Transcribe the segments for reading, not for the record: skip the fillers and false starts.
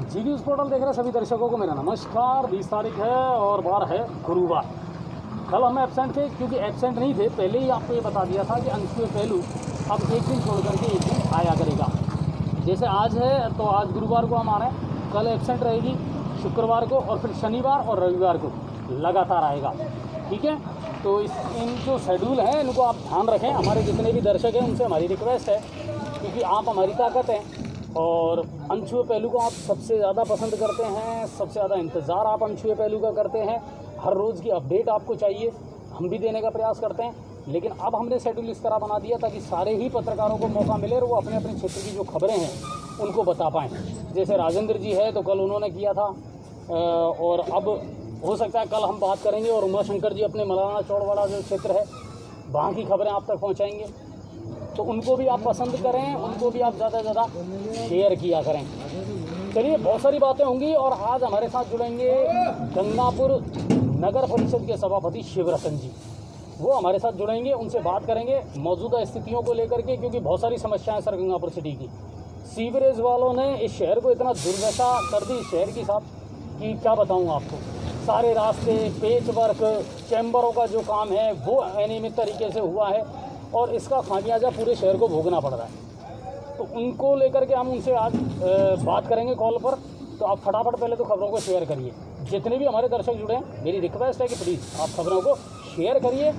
जी news portal देख रहे सभी दर्शकों को मेरा नमस्कार। 20 तारीख है और बार है गुरुवार। कल हम एब्सेंट थे क्योंकि एब्सेंट नहीं थे, पहले ही आपको ये बता दिया था कि अंशुल पहलू अब एक दिन छोड़ करके एक दिन आया करेगा। जैसे आज है तो आज गुरुवार को हम आ रहे हैं, कल एब्सेंट रहेगी शुक्रवार को और फिर शनिवार और रविवार को लगातार आएगा। ठीक है, तो इन जो शेड्यूल हैं इनको आप ध्यान रखें। हमारे जितने भी दर्शक हैं उनसे हमारी रिक्वेस्ट है, क्योंकि आप हमारी ताकत हैं और अंशुल पहलू को आप सबसे ज़्यादा पसंद करते हैं, सबसे ज़्यादा इंतज़ार आप अंशुल पहलू का करते हैं। हर रोज़ की अपडेट आपको चाहिए, हम भी देने का प्रयास करते हैं। लेकिन अब हमने शेड्यूल इस तरह बना दिया ताकि सारे ही पत्रकारों को मौका मिले और वो अपने अपने क्षेत्र की जो खबरें हैं उनको बता पाएँ। जैसे राजेंद्र जी है तो कल उन्होंने किया था, और अब हो सकता है कल हम बात करेंगे और उमा शंकर जी अपने मलाना चौड़वाड़ा जो क्षेत्र है वहाँ की खबरें आप तक पहुँचाएँगे। तो उनको भी आप पसंद करें, उनको भी आप ज़्यादा से ज़्यादा शेयर किया करें। चलिए, बहुत सारी बातें होंगी और आज हमारे साथ जुड़ेंगे गंगापुर नगर परिषद के सभापति शिवरतन जी। वो हमारे साथ जुड़ेंगे, उनसे बात करेंगे मौजूदा स्थितियों को लेकर के, क्योंकि बहुत सारी समस्याएं सर गंगापुर सिटी की। सीवरेज वालों ने इस शहर को इतना दुर्दशा कर दी इस शहर की साहब कि क्या बताऊँ आपको। सारे रास्ते, पेच वर्क, चैम्बरों का जो काम है वो अनियमित तरीके से हुआ है और इसका खामियाजा पूरे शहर को भोगना पड़ रहा है। तो उनको लेकर के हम उनसे आज बात करेंगे कॉल पर। तो आप फटाफट पहले तो खबरों को शेयर करिए। जितने भी हमारे दर्शक जुड़े हैं, मेरी रिक्वेस्ट है कि प्लीज़ आप खबरों को शेयर करिए।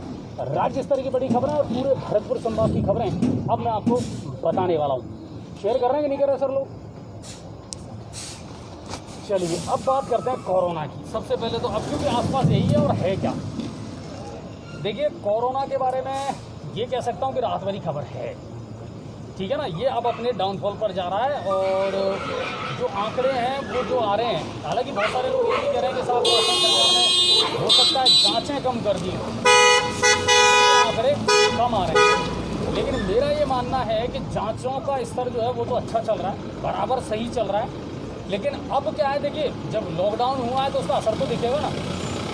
राज्य स्तर की बड़ी खबरें और पूरे भरतपुर संभाग की खबरें अब मैं आपको बताने वाला हूँ। शेयर कर रहे हैं कि नहीं कर रहे सर लोग? चलिए, अब बात करते हैं कोरोना की। सबसे पहले तो अब क्योंकि आसपास यही है और है क्या, देखिए कोरोना के बारे में ये कह सकता हूँ कि राहत भरी खबर है। ठीक है ना, ये अब अपने डाउनफॉल पर जा रहा है और जो आंकड़े हैं वो जो आ रहे हैं, हालांकि बहुत सारे लोग ये भी कह रहे हैं कि साहब सरकार ने हो सकता है जांचें कम कर दी, आंकड़े कम आ रहे हैं। लेकिन मेरा ये मानना है कि जांचों का स्तर जो है वो तो अच्छा चल रहा है, बराबर सही चल रहा है। लेकिन अब क्या है, देखिए जब लॉकडाउन हुआ है तो उसका असर तो दिखेगा ना।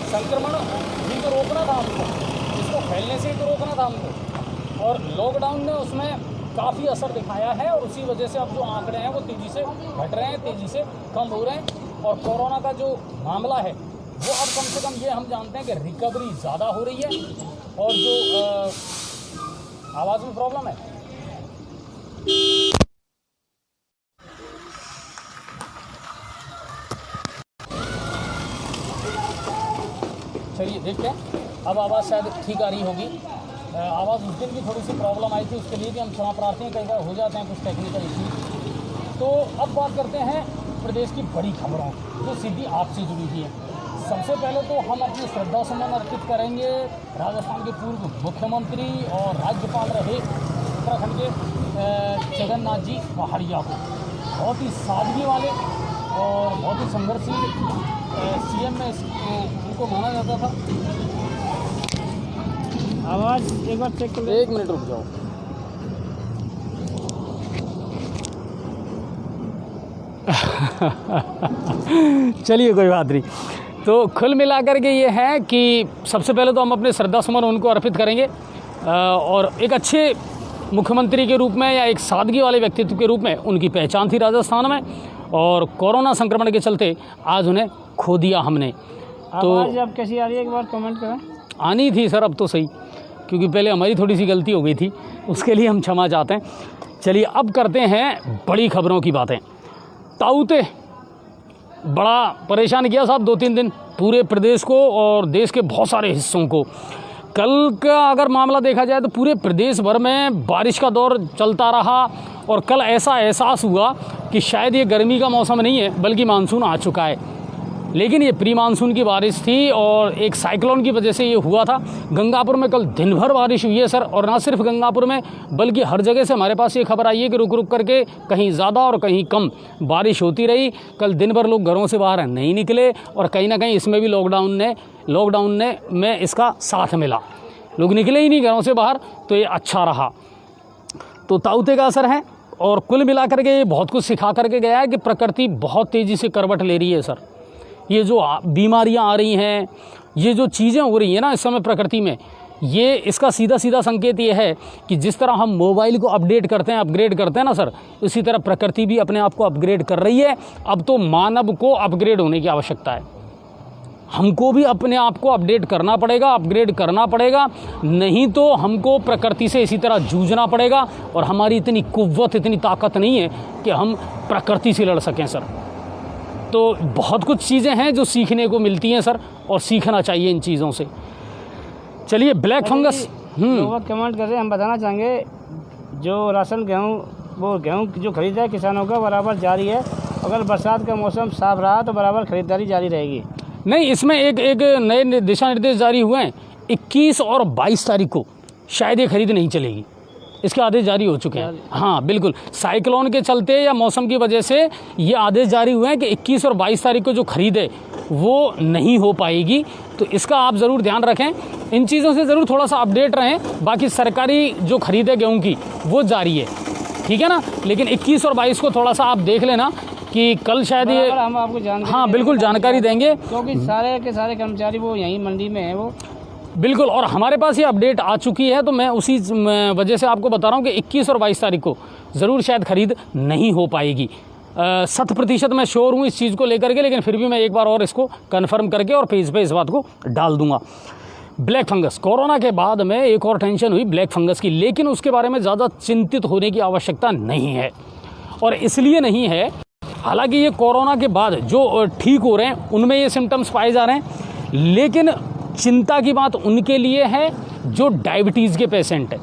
संक्रमण भी तो रोकना था हमको, इसको फैलने से ही तो रोकना था हमको, और लॉकडाउन ने उसमें काफ़ी असर दिखाया है और उसी वजह से अब जो आंकड़े हैं वो तेज़ी से घट रहे हैं, तेज़ी से कम हो रहे हैं। और कोरोना का जो मामला है वो अब कम से कम ये हम जानते हैं कि रिकवरी ज़्यादा हो रही है। और जो आवाज़ में प्रॉब्लम है, चलिए देखते हैं अब आवाज़ शायद ठीक आ रही होगी। आवाज़ उस दिन भी थोड़ी सी प्रॉब्लम आई थी, उसके लिए भी हम क्षमा प्रार्थी हैं, कई बार हो जाते हैं कुछ टेक्निकल इश्यू। तो अब बात करते हैं प्रदेश की बड़ी खबरों जो सीधी आपसे जुड़ी हुई है। सबसे पहले तो हम अपनी श्रद्धा सुमन अर्पित करेंगे राजस्थान के पूर्व मुख्यमंत्री और राज्यपाल रहे उत्तराखंड के जगन्नाथ जी पहाड़िया को। बहुत ही सादगी वाले और बहुत ही संघर्षशील सीएम में उनको माना जाता था। आवाज़ एक बार चेक कर, 1 मिनट रुक जाओ। चलिए, कोई बात नहीं। तो कुल मिलाकर के ये है कि सबसे पहले तो हम अपने श्रद्धा सुमन उनको अर्पित करेंगे और एक अच्छे मुख्यमंत्री के रूप में या एक सादगी वाले व्यक्तित्व के रूप में उनकी पहचान थी राजस्थान में, और कोरोना संक्रमण के चलते आज उन्हें खो दिया हमने। तो आवाज़ अब कैसी आ रही है, एक बार कमेंट करें। आनी थी सर अब तो सही, क्योंकि पहले हमारी थोड़ी सी गलती हो गई थी, उसके लिए हम क्षमा चाहते हैं। चलिए, अब करते हैं बड़ी खबरों की बातें। ताऊते बड़ा परेशान किया साहब 2-3 दिन पूरे प्रदेश को और देश के बहुत सारे हिस्सों को। कल का अगर मामला देखा जाए तो पूरे प्रदेश भर में बारिश का दौर चलता रहा और कल ऐसा एहसास हुआ कि शायद ये गर्मी का मौसम नहीं है बल्कि मानसून आ चुका है। लेकिन ये प्री मानसून की बारिश थी और एक साइक्लोन की वजह से ये हुआ था। गंगापुर में कल दिन भर बारिश हुई है सर, और ना सिर्फ गंगापुर में बल्कि हर जगह से हमारे पास ये खबर आई है कि रुक रुक करके कहीं ज़्यादा और कहीं कम बारिश होती रही। कल दिन भर लोग घरों से बाहर नहीं निकले और कहीं ना कहीं इसमें भी लॉकडाउन ने में इसका साथ मिला। लोग निकले ही नहीं घरों से बाहर, तो ये अच्छा रहा। तो ताऊते का असर है और कुल मिलाकर के ये बहुत कुछ सिखा करके गया है कि प्रकृति बहुत तेज़ी से करवट ले रही है सर। ये जो बीमारियां आ रही हैं, ये जो चीज़ें हो रही हैं ना इस समय प्रकृति में, ये इसका सीधा सीधा संकेत ये है कि जिस तरह हम मोबाइल को अपडेट करते हैं, अपग्रेड करते हैं ना सर, इसी तरह प्रकृति भी अपने आप को अपग्रेड कर रही है। अब तो मानव को अपग्रेड होने की आवश्यकता है। हमको भी अपने आप को अपडेट करना पड़ेगा, अपग्रेड करना पड़ेगा, नहीं तो हमको प्रकृति से इसी तरह जूझना पड़ेगा। और हमारी इतनी कुव्वत, इतनी ताकत नहीं है कि हम प्रकृति से लड़ सकें सर। तो बहुत कुछ चीज़ें हैं जो सीखने को मिलती हैं सर, और सीखना चाहिए इन चीज़ों से। चलिए, ब्लैक फंगस लोग कमेंट कर रहे हैं, हम बताना चाहेंगे जो राशन गेहूँ, वो गेहूँ जो खरीदा है किसानों का बराबर जारी है। अगर बरसात का मौसम साफ रहा तो बराबर खरीदारी जारी रहेगी। नहीं, इसमें एक नए दिशा निर्देश जारी हुए हैं। 21 और 22 तारीख को शायद ये खरीद नहीं चलेगी, इसके आदेश जारी हो चुके हैं। हाँ बिल्कुल, साइक्लोन के चलते या मौसम की वजह से ये आदेश जारी हुए हैं कि 21 और 22 तारीख को जो खरीद है वो नहीं हो पाएगी। तो इसका आप ज़रूर ध्यान रखें, इन चीज़ों से ज़रूर थोड़ा सा अपडेट रहें। बाकी सरकारी जो खरीद है गेहूँ की वो जारी है, ठीक है ना। लेकिन 21 और 22 को थोड़ा सा आप देख लेना कि कल शायद ये हम आपको जानकारी, हाँ बिल्कुल जानकारी देंगे, क्योंकि सारे के सारे कर्मचारी वो यहीं मंडी में हैं वो। बिल्कुल, और हमारे पास ये अपडेट आ चुकी है, तो मैं उसी वजह से आपको बता रहा हूँ कि 21 और 22 तारीख को ज़रूर शायद खरीद नहीं हो पाएगी। 100% मैं श्योर हूँ इस चीज़ को लेकर के, लेकिन फिर भी मैं एक बार और इसको कन्फर्म करके और पेज पे इस बात को डाल दूंगा। ब्लैक फंगस, कोरोना के बाद में एक और टेंशन हुई ब्लैक फंगस की, लेकिन उसके बारे में ज़्यादा चिंतित होने की आवश्यकता नहीं है। और इसलिए नहीं है, हालांकि ये कोरोना के बाद जो ठीक हो रहे हैं उनमें ये सिम्टम्स पाए जा रहे हैं, लेकिन चिंता की बात उनके लिए है जो डायबिटीज़ के पेशेंट हैं।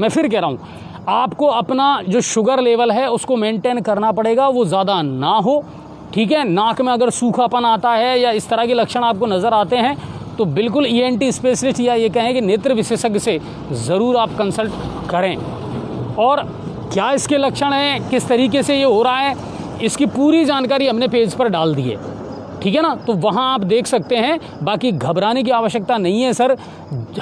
मैं फिर कह रहा हूँ, आपको अपना जो शुगर लेवल है उसको मेंटेन करना पड़ेगा, वो ज़्यादा ना हो, ठीक है। नाक में अगर सूखापन आता है या इस तरह के लक्षण आपको नज़र आते हैं तो बिल्कुल ENT स्पेशलिस्ट या ये कहें कि नेत्र विशेषज्ञ से ज़रूर आप कंसल्ट करें। और क्या इसके लक्षण हैं, किस तरीके से ये हो रहा है, इसकी पूरी जानकारी हमने पेज पर डाल दी है, ठीक है ना। तो वहाँ आप देख सकते हैं। बाकी घबराने की आवश्यकता नहीं है सर,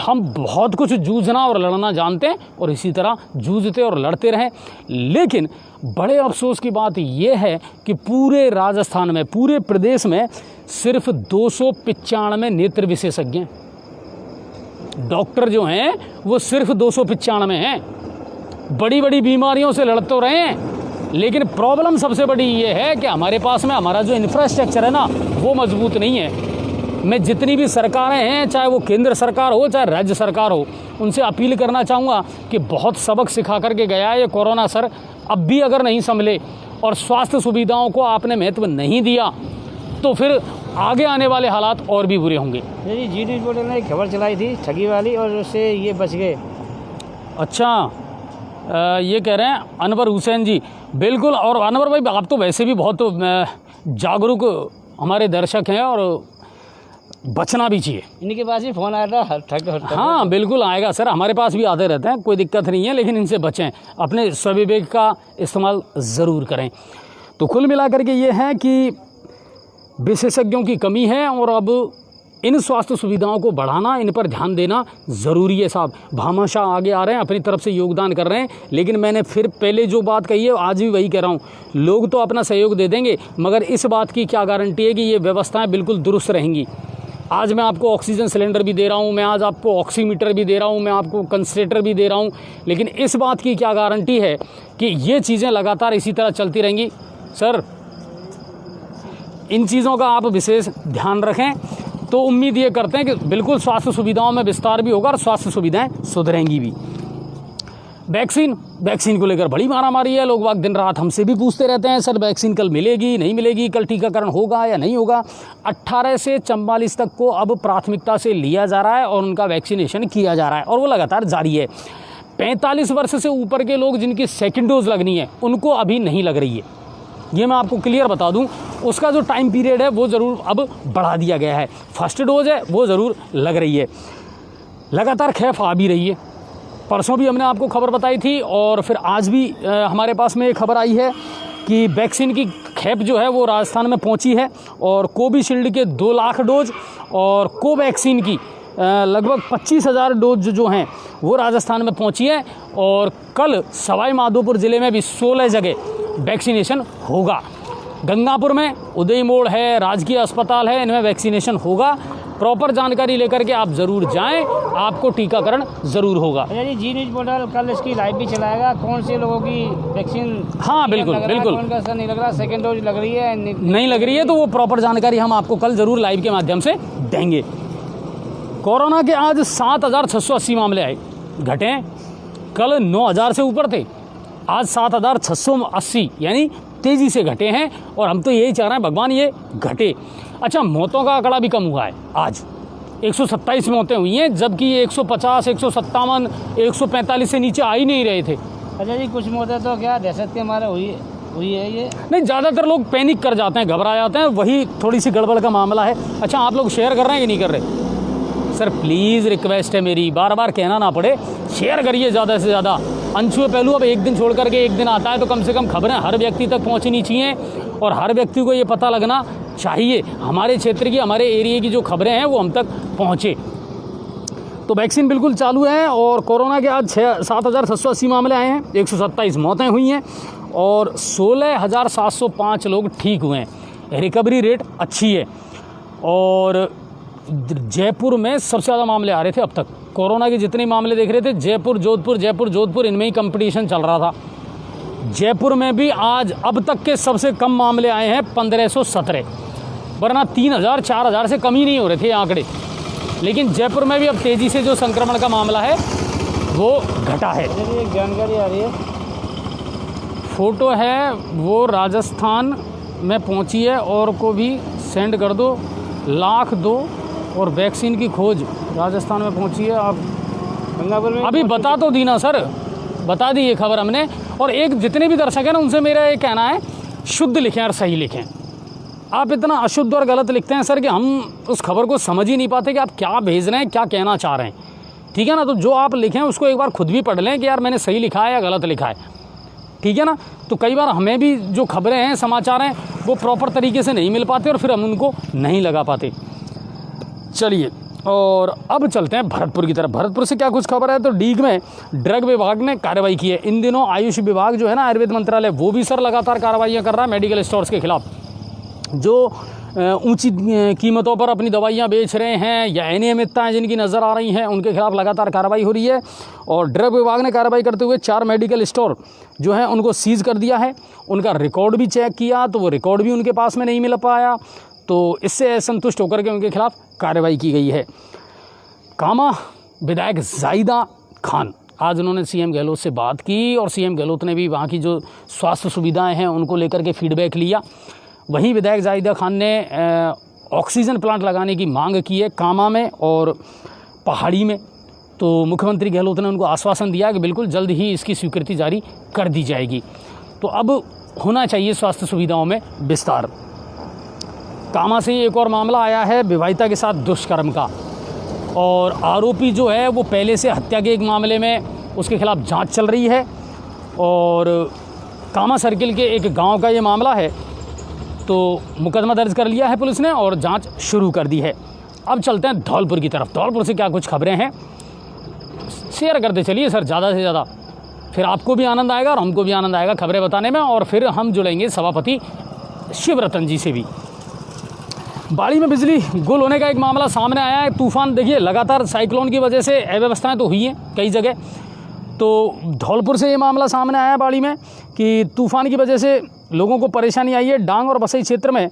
हम बहुत कुछ जूझना और लड़ना जानते हैं और इसी तरह जूझते और लड़ते रहें। लेकिन बड़े अफसोस की बात यह है कि पूरे राजस्थान में, पूरे प्रदेश में सिर्फ 295 नेत्र विशेषज्ञ हैं। डॉक्टर जो हैं वो सिर्फ 295 हैं। बड़ी बड़ी बीमारियों से लड़ तो रहे हैं, लेकिन प्रॉब्लम सबसे बड़ी ये है कि हमारे पास में हमारा जो इंफ्रास्ट्रक्चर है ना वो मजबूत नहीं है। मैं जितनी भी सरकारें हैं, चाहे वो केंद्र सरकार हो चाहे राज्य सरकार हो, उनसे अपील करना चाहूँगा कि बहुत सबक सिखा करके गया है ये कोरोना सर। अब भी अगर नहीं संभले और स्वास्थ्य सुविधाओं को आपने महत्व नहीं दिया तो फिर आगे आने वाले हालात और भी बुरे होंगे। जी, जी न्यूज़ पोर्टल ने एक खबर चलाई थी ठगी वाली और उससे ये बच गए। अच्छा, ये कह रहे हैं अनवर हुसैन जी, बिल्कुल। और अनवर भाई, आप तो वैसे भी बहुत जागरूक हमारे दर्शक हैं और बचना भी चाहिए। इनके पास ही फ़ोन आया था ठग। हाँ बिल्कुल आएगा सर, हमारे पास भी आते रहते हैं, कोई दिक्कत नहीं है, लेकिन इनसे बचें, अपने स्वविवेक का इस्तेमाल ज़रूर करें। तो कुल मिलाकर के ये है कि विशेषज्ञों की कमी है और अब इन स्वास्थ्य सुविधाओं को बढ़ाना, इन पर ध्यान देना ज़रूरी है साहब। भामाशाह आगे आ रहे हैं, अपनी तरफ से योगदान कर रहे हैं, लेकिन मैंने फिर पहले जो बात कही है आज भी वही कह रहा हूँ, लोग तो अपना सहयोग दे देंगे, मगर इस बात की क्या गारंटी है कि ये व्यवस्थाएं बिल्कुल दुरुस्त रहेंगी। आज मैं आपको ऑक्सीजन सिलेंडर भी दे रहा हूँ, मैं आज आपको ऑक्सीमीटर भी दे रहा हूँ, मैं आपको कंसंट्रेटर भी दे रहा हूँ, लेकिन इस बात की क्या गारंटी है कि ये चीज़ें लगातार इसी तरह चलती रहेंगी। सर, इन चीज़ों का आप विशेष ध्यान रखें, तो उम्मीद ये करते हैं कि बिल्कुल स्वास्थ्य सुविधाओं में विस्तार भी होगा और स्वास्थ्य सुविधाएं सुधरेंगी भी। वैक्सीन को लेकर बड़ी मारामारी है, लोग दिन रात हमसे भी पूछते रहते हैं, सर वैक्सीन कल मिलेगी नहीं मिलेगी, कल टीकाकरण होगा या नहीं होगा। 18 से 44 तक को अब प्राथमिकता से लिया जा रहा है और उनका वैक्सीनेशन किया जा रहा है और वो लगातार जारी है। 45 वर्ष से ऊपर के लोग जिनकी सेकेंड डोज लगनी है उनको अभी नहीं लग रही है, ये मैं आपको क्लियर बता दूं। उसका जो टाइम पीरियड है वो ज़रूर अब बढ़ा दिया गया है। फर्स्ट डोज है वो ज़रूर लग रही है, लगातार खैफ आ भी रही है। परसों भी हमने आपको खबर बताई थी और फिर आज भी हमारे पास में एक खबर आई है कि वैक्सीन की खैप जो है वो राजस्थान में पहुंची है और कोविशील्ड के 2 लाख डोज और कोवैक्सीन की लगभग 25,000 डोज जो हैं वो राजस्थान में पहुंची है। और कल सवाई माधोपुर ज़िले में भी 16 जगह वैक्सीनेशन होगा। गंगापुर में उदय मोड़ है, राजकीय अस्पताल है, इनमें वैक्सीनेशन होगा। प्रॉपर जानकारी लेकर के आप ज़रूर जाएं, आपको टीकाकरण ज़रूर होगा। अच्छा जी, जी न्यूज़ पोर्टल कल इसकी लाइव भी चलाएगा, कौन से लोगों की वैक्सीन हाँ बिल्कुल बिल्कुल, कौन का असर नहीं लग रहा, सेकेंड डोज लग रही है नहीं लग रही है, तो वो प्रॉपर जानकारी हम आपको कल ज़रूर लाइव के माध्यम से देंगे। कोरोना के आज 7,680 मामले आए, घटे हैं। कल 9,000 से ऊपर थे, आज 7,680 यानी तेज़ी से घटे हैं। और हम तो यही चाह रहे हैं भगवान ये घटे। अच्छा, मौतों का आंकड़ा भी कम हुआ है, आज 127 मौतें हुई हैं, जबकि ये 150, 157, 145 से नीचे आ ही नहीं रहे थे। अच्छा जी, कुछ मौतें तो क्या दहशत के मारे हुई है ये? नहीं, ज़्यादातर लोग पैनिक कर जाते हैं, घबरा जाते हैं, वही थोड़ी सी गड़बड़ का मामला है। अच्छा, आप लोग शेयर कर रहे हैं कि नहीं कर रहे? सर प्लीज़ रिक्वेस्ट है मेरी, बार बार कहना ना पड़े, शेयर करिए ज़्यादा से ज़्यादा। अनछुए पहलू अब एक दिन छोड़ करके एक दिन आता है, तो कम से कम खबरें हर व्यक्ति तक पहुंचनी चाहिए और हर व्यक्ति को ये पता लगना चाहिए हमारे क्षेत्र की, हमारे एरिया की जो खबरें हैं वो हम तक पहुँचे। तो वैक्सीन बिल्कुल चालू है और कोरोना के आज 7,680 मामले आए हैं, 127 मौतें हुई हैं और 16,705 लोग ठीक हुए हैं। रिकवरी रेट अच्छी है और जयपुर में सबसे ज़्यादा मामले आ रहे थे अब तक। कोरोना के जितने मामले देख रहे थे, जयपुर जोधपुर इनमें ही कंपटीशन चल रहा था। जयपुर में भी आज अब तक के सबसे कम मामले आए हैं 1517, वरना 3,000 4,000 से कम ही नहीं हो रहे थे आंकड़े। लेकिन जयपुर में भी अब तेज़ी से जो संक्रमण का मामला है वो घटा है। एक जानकारी आ रही है, फ़ोटो है वो राजस्थान में पहुंची है, और को भी सेंड कर दो, लाख दो और वैक्सीन की खोज राजस्थान में पहुंची है। आप गंगापुर में अभी बता तो दी ना सर, बता दी ये खबर हमने। और एक जितने भी दर्शक हैं ना, उनसे मेरा ये कहना है, शुद्ध लिखें और सही लिखें। आप इतना अशुद्ध और गलत लिखते हैं सर कि हम उस खबर को समझ ही नहीं पाते कि आप क्या भेज रहे हैं, क्या कहना चाह रहे हैं। ठीक है ना? तो जो आप लिखें उसको एक बार खुद भी पढ़ लें कि यार मैंने सही लिखा है या गलत लिखा है। ठीक है ना? तो कई बार हमें भी जो खबरें हैं, समाचार हैं, वो प्रॉपर तरीके से नहीं मिल पाते और फिर हम उनको नहीं लगा पाते। चलिए, और अब चलते हैं भरतपुर की तरफ। भरतपुर से क्या कुछ खबर है, तो डीग में ड्रग विभाग ने कार्रवाई की है। इन दिनों आयुष विभाग जो है ना, आयुर्वेद मंत्रालय, वो भी सर लगातार कार्रवाइयाँ कर रहा है मेडिकल स्टोर्स के खिलाफ जो ऊंची कीमतों पर अपनी दवाइयाँ बेच रहे हैं या अनियमितताएं जिनकी नज़र आ रही हैं, उनके खिलाफ लगातार कार्रवाई हो रही है। और ड्रग विभाग ने कार्रवाई करते हुए 4 मेडिकल स्टोर जो हैं उनको सीज़ कर दिया है। उनका रिकॉर्ड भी चेक किया तो वो रिकॉर्ड भी उनके पास में नहीं मिल पाया, तो इससे संतुष्ट होकर के उनके खिलाफ कार्रवाई की गई है। कामा विधायक जाहिदा खान, आज उन्होंने सीएम गहलोत से बात की और सीएम गहलोत ने भी वहाँ की जो स्वास्थ्य सुविधाएं हैं उनको लेकर के फीडबैक लिया। वहीं विधायक जाहिदा खान ने ऑक्सीजन प्लांट लगाने की मांग की है कामा में और पहाड़ी में। तो मुख्यमंत्री गहलोत ने उनको आश्वासन दिया कि बिल्कुल जल्द ही इसकी स्वीकृति जारी कर दी जाएगी। तो अब होना चाहिए स्वास्थ्य सुविधाओं में विस्तार। कामा से एक और मामला आया है विवाहिता के साथ दुष्कर्म का, और आरोपी जो है वो पहले से हत्या के एक मामले में उसके खिलाफ जांच चल रही है। और कामा सर्किल के एक गांव का ये मामला है, तो मुकदमा दर्ज कर लिया है पुलिस ने और जांच शुरू कर दी है। अब चलते हैं धौलपुर की तरफ। धौलपुर से क्या कुछ खबरें हैं शेयर करते चलिए सर, ज़्यादा से ज़्यादा, फिर आपको भी आनंद आएगा और हमको भी आनंद आएगा खबरें बताने में। और फिर हम जुड़ेंगे सभापति शिवरतन जी से भी। बाड़ी में बिजली गुल होने का एक मामला सामने आया है। तूफान, देखिए लगातार साइक्लोन की वजह से अव्यवस्थाएं तो हुई हैं कई जगह, तो धौलपुर से ये मामला सामने आया बाड़ी में कि तूफान की वजह से लोगों को परेशानी आई है। डांग और बसई क्षेत्र में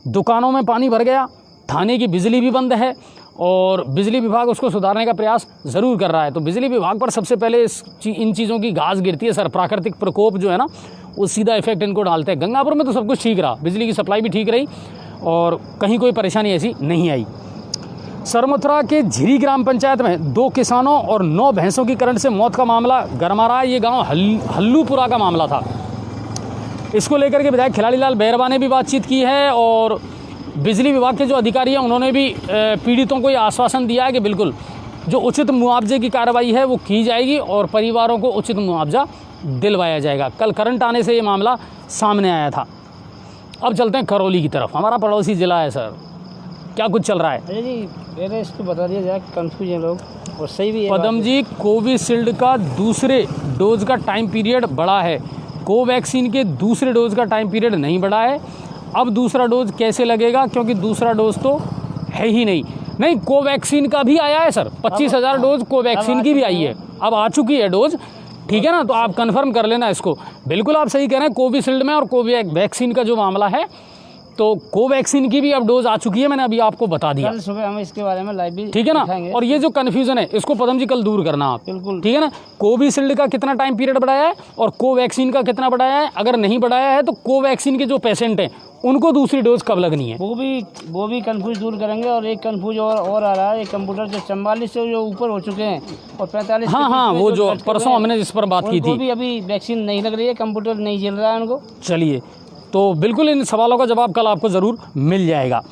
दुकानों में पानी भर गया, थाने की बिजली भी बंद है और बिजली विभाग उसको सुधारने का प्रयास ज़रूर कर रहा है। तो बिजली विभाग पर सबसे पहले इन चीज़ों की गाज गिरती है सर। प्राकृतिक प्रकोप जो है ना, वो सीधा इफेक्ट इनको डालते हैं। गंगापुर में तो सब कुछ ठीक रहा, बिजली की सप्लाई भी ठीक रही और कहीं कोई परेशानी ऐसी नहीं आई। सरमथुरा के झिरी ग्राम पंचायत में 2 किसानों और 9 भैंसों की करंट से मौत का मामला गरमा रहा है। ये गांव हल्लूपुरा का मामला था। इसको लेकर के विधायक खिलाड़ीलाल बैरवा ने भी बातचीत की है और बिजली विभाग के जो अधिकारी हैं उन्होंने भी पीड़ितों को ये आश्वासन दिया है कि बिल्कुल जो उचित मुआवजे की कार्रवाई है वो की जाएगी और परिवारों को उचित मुआवजा दिलवाया जाएगा। कल करंट आने से ये मामला सामने आया था। अब चलते हैं करौली की तरफ, हमारा पड़ोसी ज़िला है सर। क्या कुछ चल रहा है? अरे जी पहले इसको बता दिया जाए, कंफ्यूज हैं लोग और सही भी है। पदम जी, कोविशील्ड का दूसरे डोज का टाइम पीरियड बढ़ा है, कोवैक्सीन के दूसरे डोज का टाइम पीरियड नहीं बढ़ा है। अब दूसरा डोज कैसे लगेगा, क्योंकि दूसरा डोज तो है ही नहीं। नहीं, कोवैक्सीन का भी आया है सर, 25,000 डोज कोवैक्सीन की भी आई है, अब आ चुकी है डोज, ठीक है ना। तो आप कंफर्म कर लेना इसको। बिल्कुल आप सही कह रहे हैं, कोविशील्ड में और कोवैक्सीन का जो मामला है, तो कोवैक्सीन की भी अब डोज आ चुकी है, मैंने अभी आपको बता दिया। कल सुबह हम इसके बारे में लाइव भी ठीक है ना। दिखाएंगे। और ये जो कन्फ्यूजन है इसको पदम जी कल दूर करना आप, बिल्कुल ठीक है ना। कोविशील्ड का कितना टाइम पीरियड बढ़ाया है और कोवैक्सीन का कितना बढ़ाया है, अगर नहीं बढ़ाया है तो कोवैक्सीन के जो पेशेंट हैं उनको दूसरी डोज कब लगनी है, वो भी कंफ्यूज दूर करेंगे। और एक कंफ्यूज और आ रहा है, एक कंप्यूटर जो 44 से जो ऊपर हो चुके हैं और 45 हाँ, वो जो परसों हमने जिस पर बात की थी, भी अभी वैक्सीन नहीं लग रही है, कंप्यूटर नहीं चल रहा है उनको। चलिए, तो बिल्कुल इन सवालों का जवाब कल आपको ज़रूर मिल जाएगा।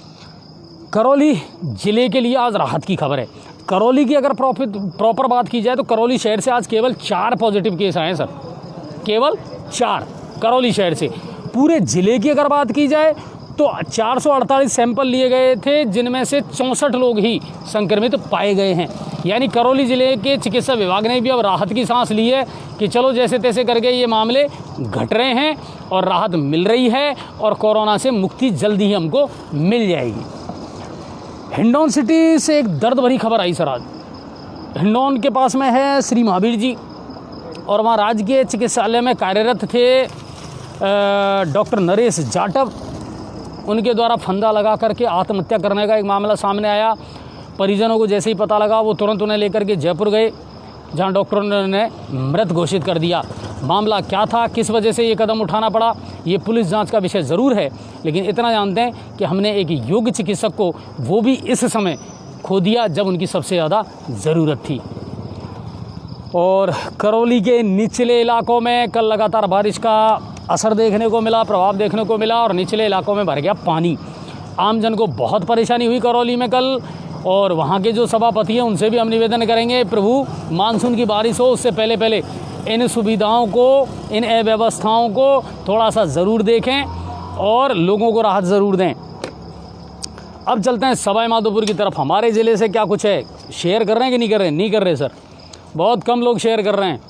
करौली ज़िले के लिए आज राहत की खबर है। करौली की अगर प्रॉपर बात की जाए तो करौली शहर से आज केवल 4 पॉजिटिव केस आए हैं सर, केवल 4 करौली शहर से। पूरे ज़िले की अगर बात की जाए तो 448 सैंपल लिए गए थे, जिनमें से 64 लोग ही संक्रमित पाए गए हैं। यानी करौली ज़िले के चिकित्सा विभाग ने भी अब राहत की सांस ली है कि चलो जैसे तैसे करके ये मामले घट रहे हैं और राहत मिल रही है और कोरोना से मुक्ति जल्दी ही हमको मिल जाएगी। हिंडौन सिटी से एक दर्द भरी खबर आई सर आज। हिंडौन के पास में है श्री महावीर जी, और वहाँ राजकीय चिकित्सालय में कार्यरत थे डॉक्टर नरेश जाटव। उनके द्वारा फंदा लगा करके आत्महत्या करने का एक मामला सामने आया। परिजनों को जैसे ही पता लगा वो तुरंत उन्हें लेकर के जयपुर गए, जहां डॉक्टरों ने उन्हें मृत घोषित कर दिया। मामला क्या था, किस वजह से ये कदम उठाना पड़ा, ये पुलिस जांच का विषय ज़रूर है, लेकिन इतना जानते हैं कि हमने एक योग्य चिकित्सक को वो भी इस समय खो दिया जब उनकी सबसे ज़्यादा ज़रूरत थी। और करौली के निचले इलाकों में कल लगातार बारिश का असर देखने को मिला, प्रभाव देखने को मिला, और निचले इलाकों में भर गया पानी। आमजन को बहुत परेशानी हुई करौली में कल, और वहाँ के जो सभापति हैं उनसे भी हम निवेदन करेंगे, प्रभु मानसून की बारिश हो उससे पहले पहले इन सुविधाओं को, इन अव्यवस्थाओं को थोड़ा सा ज़रूर देखें और लोगों को राहत ज़रूर दें। अब चलते हैं सवाई माधोपुर की तरफ। हमारे ज़िले से क्या कुछ है, शेयर कर रहे हैं कि नहीं कर रहे? नहीं कर रहे सर, बहुत कम लोग शेयर कर रहे हैं,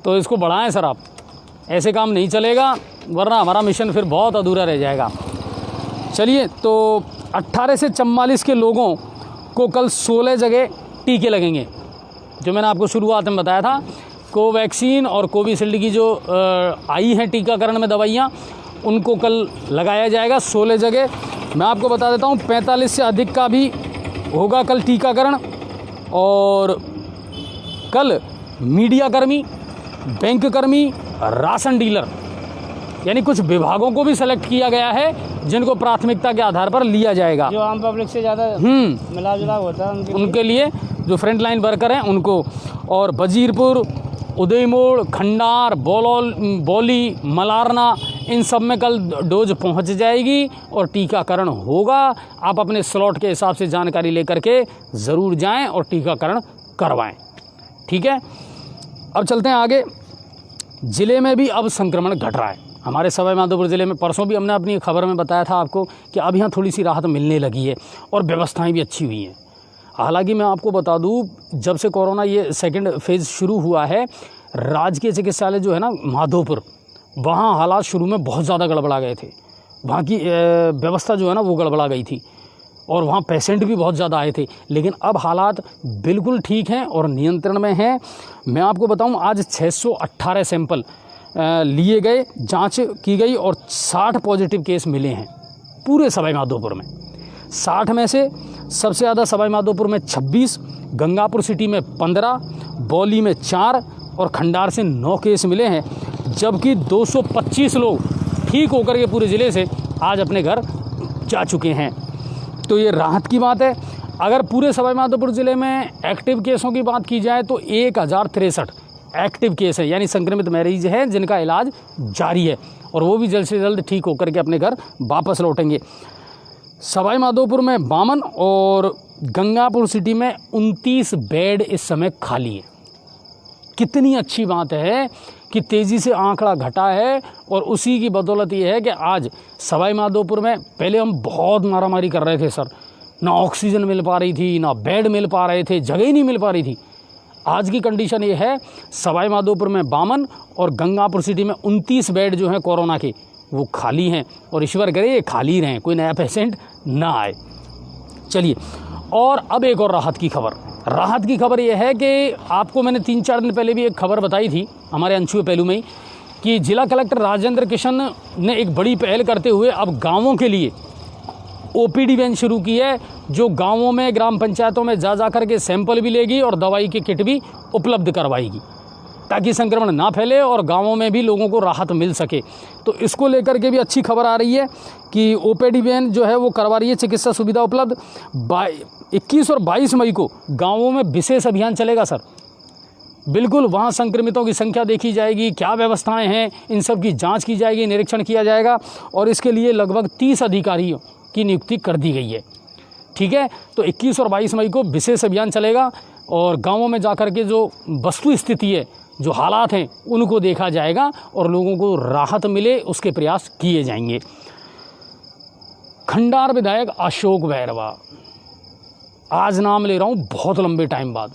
तो इसको बढ़ाएं सर आप। ऐसे काम नहीं चलेगा, वरना हमारा मिशन फिर बहुत अधूरा रह जाएगा। चलिए, तो 18 से 44 के लोगों को कल 16 जगह टीके लगेंगे। जो मैंने आपको शुरुआत में बताया था, कोवैक्सीन और कोविशील्ड की जो आई हैं टीकाकरण में दवाइयाँ, उनको कल लगाया जाएगा 16 जगह। मैं आपको बता देता हूँ 45 से अधिक का भी होगा कल टीकाकरण। और कल मीडिया कर्मी, बैंक कर्मी, राशन डीलर, यानी कुछ विभागों को भी सेलेक्ट किया गया है जिनको प्राथमिकता के आधार पर लिया जाएगा। जो आम पब्लिक से ज़्यादा मिला जुला होता है उनके लिए जो फ्रंट लाइन वर्कर हैं उनको। और वजीरपुर, उदयमोड़, खंडार, बौली, मलारना, इन सब में कल डोज पहुंच जाएगी और टीकाकरण होगा। आप अपने स्लॉट के हिसाब से जानकारी लेकर के ज़रूर जाएं और टीकाकरण करवाएं, ठीक है। अब चलते हैं आगे। ज़िले में भी अब संक्रमण घट रहा है। हमारे सवाई माधोपुर ज़िले में परसों भी हमने अपनी खबर में बताया था आपको कि अब यहाँ थोड़ी सी राहत मिलने लगी है और व्यवस्थाएं भी अच्छी हुई हैं। हालांकि मैं आपको बता दूं, जब से कोरोना ये सेकंड फेज़ शुरू हुआ है, राजकीय चिकित्सालय जो है ना माधोपुर, वहाँ हालात शुरू में बहुत ज़्यादा गड़बड़ा गए थे। वहाँ की व्यवस्था जो है ना वो गड़बड़ा गई थी और वहाँ पेशेंट भी बहुत ज़्यादा आए थे। लेकिन अब हालात बिल्कुल ठीक हैं और नियंत्रण में हैं। मैं आपको बताऊं, आज 618 सैंपल लिए गए, जांच की गई और 60 पॉजिटिव केस मिले हैं पूरे सवाई माधोपुर में। 60 में से सबसे ज़्यादा सवाई माधोपुर में 26, गंगापुर सिटी में 15, बौली में 4 और खंडार से 9 केस मिले हैं। जबकि 225 लोग ठीक होकर के पूरे ज़िले से आज अपने घर जा चुके हैं। तो ये राहत की बात है। अगर पूरे सवाई माधोपुर ज़िले में एक्टिव केसों की बात की जाए तो 1063 एक्टिव केस है, यानी संक्रमित मरीज हैं जिनका इलाज जारी है, और वो भी जल्द से जल्द ठीक होकर के अपने घर वापस लौटेंगे। सवाई माधोपुर में 52 और गंगापुर सिटी में 29 बेड इस समय खाली है। कितनी अच्छी बात है कि तेज़ी से आंकड़ा घटा है, और उसी की बदौलत ये है कि आज सवाई माधोपुर में पहले हम बहुत मारामारी कर रहे थे सर, ना ऑक्सीजन मिल पा रही थी, ना बेड मिल पा रहे थे, जगह ही नहीं मिल पा रही थी। आज की कंडीशन ये है, सवाई माधोपुर में 52 और गंगापुर सिटी में 29 बेड जो हैं कोरोना के वो खाली हैं, और ईश्वर करे ये खाली रहें, कोई नया पेशेंट ना आए। चलिए, और अब एक और राहत की खबर। राहत की खबर यह है कि आपको मैंने 3-4 दिन पहले भी एक खबर बताई थी हमारे अनछुए पहलू में ही, कि जिला कलेक्टर राजेंद्र किशन ने एक बड़ी पहल करते हुए अब गाँवों के लिए OPD वैन शुरू की है, जो गांवों में ग्राम पंचायतों में जा कर के सैंपल भी लेगी और दवाई की किट भी उपलब्ध करवाएगी, ताकि संक्रमण ना फैले और गांवों में भी लोगों को राहत मिल सके। तो इसको लेकर के भी अच्छी खबर आ रही है कि OPD वैन जो है वो करवा रही है चिकित्सा सुविधा उपलब्ध। 21 और 22 मई को गाँवों में विशेष अभियान चलेगा सर। बिल्कुल वहाँ संक्रमितों की संख्या देखी जाएगी, क्या व्यवस्थाएँ हैं, इन सब की जाँच की जाएगी, निरीक्षण किया जाएगा और इसके लिए लगभग 30 अधिकारियों की नियुक्ति कर दी गई है। ठीक है, तो 21 और 22 मई को विशेष अभियान चलेगा और गांवों में जाकर के जो वस्तु स्थिति है, जो हालात हैं, उनको देखा जाएगा और लोगों को राहत मिले उसके प्रयास किए जाएंगे। खंडार विधायक अशोक बैरवा, आज नाम ले रहा हूँ बहुत लंबे टाइम बाद,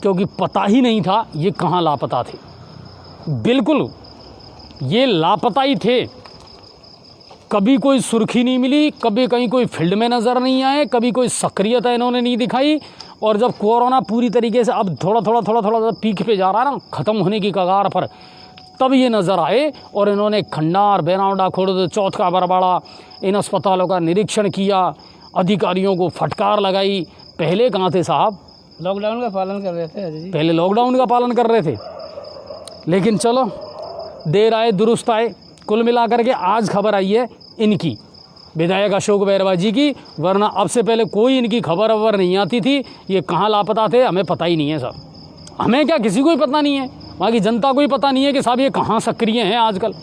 क्योंकि पता ही नहीं था ये कहाँ लापता थे। बिल्कुल ये लापता ही थे, कभी कोई सुर्खी नहीं मिली, कभी कहीं कोई फील्ड में नज़र नहीं आए, कभी कोई सक्रियता इन्होंने नहीं दिखाई। और जब कोरोना पूरी तरीके से अब थोड़ा थोड़ा पीक पे जा रहा है ना, ख़त्म होने की कगार पर, तब ये नज़र आए और इन्होंने खंडार, बेनावडा, खुर्द, चौथ का बरवाड़ा, इन अस्पतालों का निरीक्षण किया, अधिकारियों को फटकार लगाई। पहले कहाँ थे साहब? लॉकडाउन का पालन कर रहे थे अजय जी। पहले लॉकडाउन का पालन कर रहे थे, लेकिन चलो देर आए दुरुस्त आए। कुल मिलाकर के आज खबर आई है इनकी, विधायक अशोक बैरवा जी की, वरना अब से पहले कोई इनकी खबर अबर नहीं आती थी। ये कहाँ लापता थे हमें पता ही नहीं है साहब, हमें क्या किसी को ही पता नहीं है, वहाँ की जनता को ही पता नहीं है कि साहब ये कहाँ सक्रिय हैं आजकल।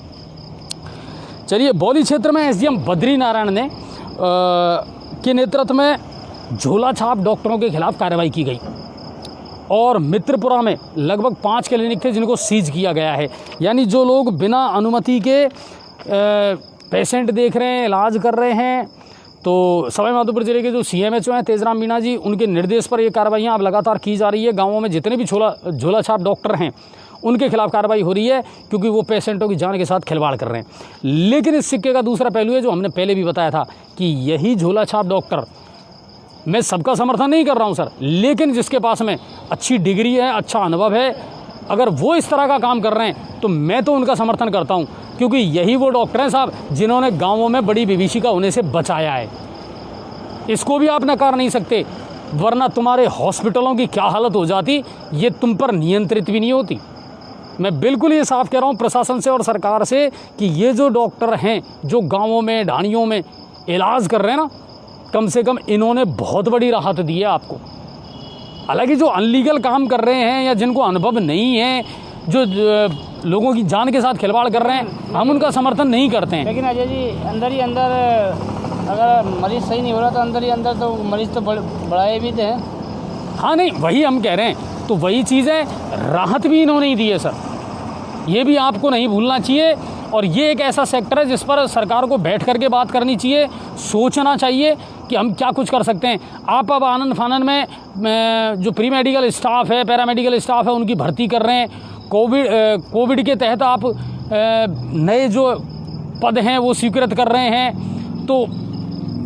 चलिए, बौली क्षेत्र में SDM बद्री नारायण ने के नेतृत्व में झोला छाप डॉक्टरों के खिलाफ कार्रवाई की गई और मित्रपुरा में लगभग 5 क्लिनिक थे जिनको सीज किया गया है। यानी जो लोग बिना अनुमति के पेशेंट देख रहे हैं, इलाज कर रहे हैं, तो सवाई माधोपुर जिले के जो CMHO हैं तेजराम मीणा जी, उनके निर्देश पर ये कार्रवाइयाँ अब लगातार की जा रही है। गाँवों में जितने भी झोला छाप डॉक्टर हैं उनके खिलाफ कार्रवाई हो रही है, क्योंकि वो पेशेंटों की जान के साथ खिलवाड़ कर रहे हैं। लेकिन इस सिक्के का दूसरा पहलू है, जो हमने पहले भी बताया था, कि यही झोला छाप डॉक्टर, मैं सबका समर्थन नहीं कर रहा हूं सर, लेकिन जिसके पास में अच्छी डिग्री है, अच्छा अनुभव है, अगर वो इस तरह का काम कर रहे हैं तो मैं तो उनका समर्थन करता हूं, क्योंकि यही वो डॉक्टर हैं साहब जिन्होंने गांवों में बड़ी विभीषिका होने से बचाया है। इसको भी आप नकार नहीं सकते, वरना तुम्हारे हॉस्पिटलों की क्या हालत हो जाती, ये तुम पर नियंत्रित भी नहीं होती। मैं बिल्कुल ये साफ कह रहा हूँ प्रशासन से और सरकार से कि ये जो डॉक्टर हैं जो गाँवों में, ढाणियों में इलाज कर रहे हैं ना, कम से कम इन्होंने बहुत बड़ी राहत दी है आपको। हालांकि जो अनलीगल काम कर रहे हैं या जिनको अनुभव नहीं है, जो लोगों की जान के साथ खिलवाड़ कर रहे हैं, हम उनका समर्थन नहीं करते हैं। लेकिन अजय जी, अंदर ही अंदर अगर मरीज़ सही नहीं हो रहा तो अंदर ही अंदर तो मरीज़ तो बढ़ाए भी थे। हाँ नहीं, वही हम कह रहे हैं, तो वही चीज़ है, राहत भी इन्होंने ही दी है सर, ये भी आपको नहीं भूलना चाहिए। और ये एक ऐसा सेक्टर है जिस पर सरकार को बैठ करके बात करनी चाहिए, सोचना चाहिए कि हम क्या कुछ कर सकते हैं। आप अब आनंद फानन में जो प्री मेडिकल स्टाफ है, पैरामेडिकल स्टाफ है, उनकी भर्ती कर रहे हैं। कोविड के तहत आप नए जो पद हैं वो स्वीकृत कर रहे हैं, तो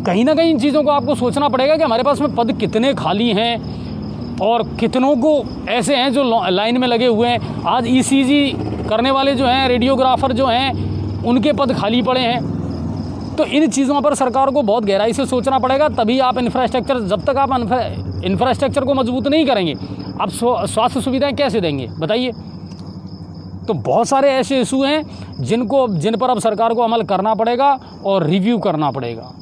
कहीं ना कहीं इन चीज़ों को आपको सोचना पड़ेगा कि हमारे पास में पद कितने खाली हैं और कितनों को ऐसे हैं जो लाइन में लगे हुए हैं। आज ECG करने वाले जो हैं, रेडियोग्राफर जो हैं, उनके पद खाली पड़े हैं। तो इन चीज़ों पर सरकार को बहुत गहराई से सोचना पड़ेगा, तभी आप इंफ्रास्ट्रक्चर, जब तक आप इंफ्रास्ट्रक्चर को मजबूत नहीं करेंगे, आप स्वास्थ्य सुविधाएं कैसे देंगे बताइए। तो बहुत सारे ऐसे इशू हैं जिन पर अब सरकार को अमल करना पड़ेगा और रिव्यू करना पड़ेगा।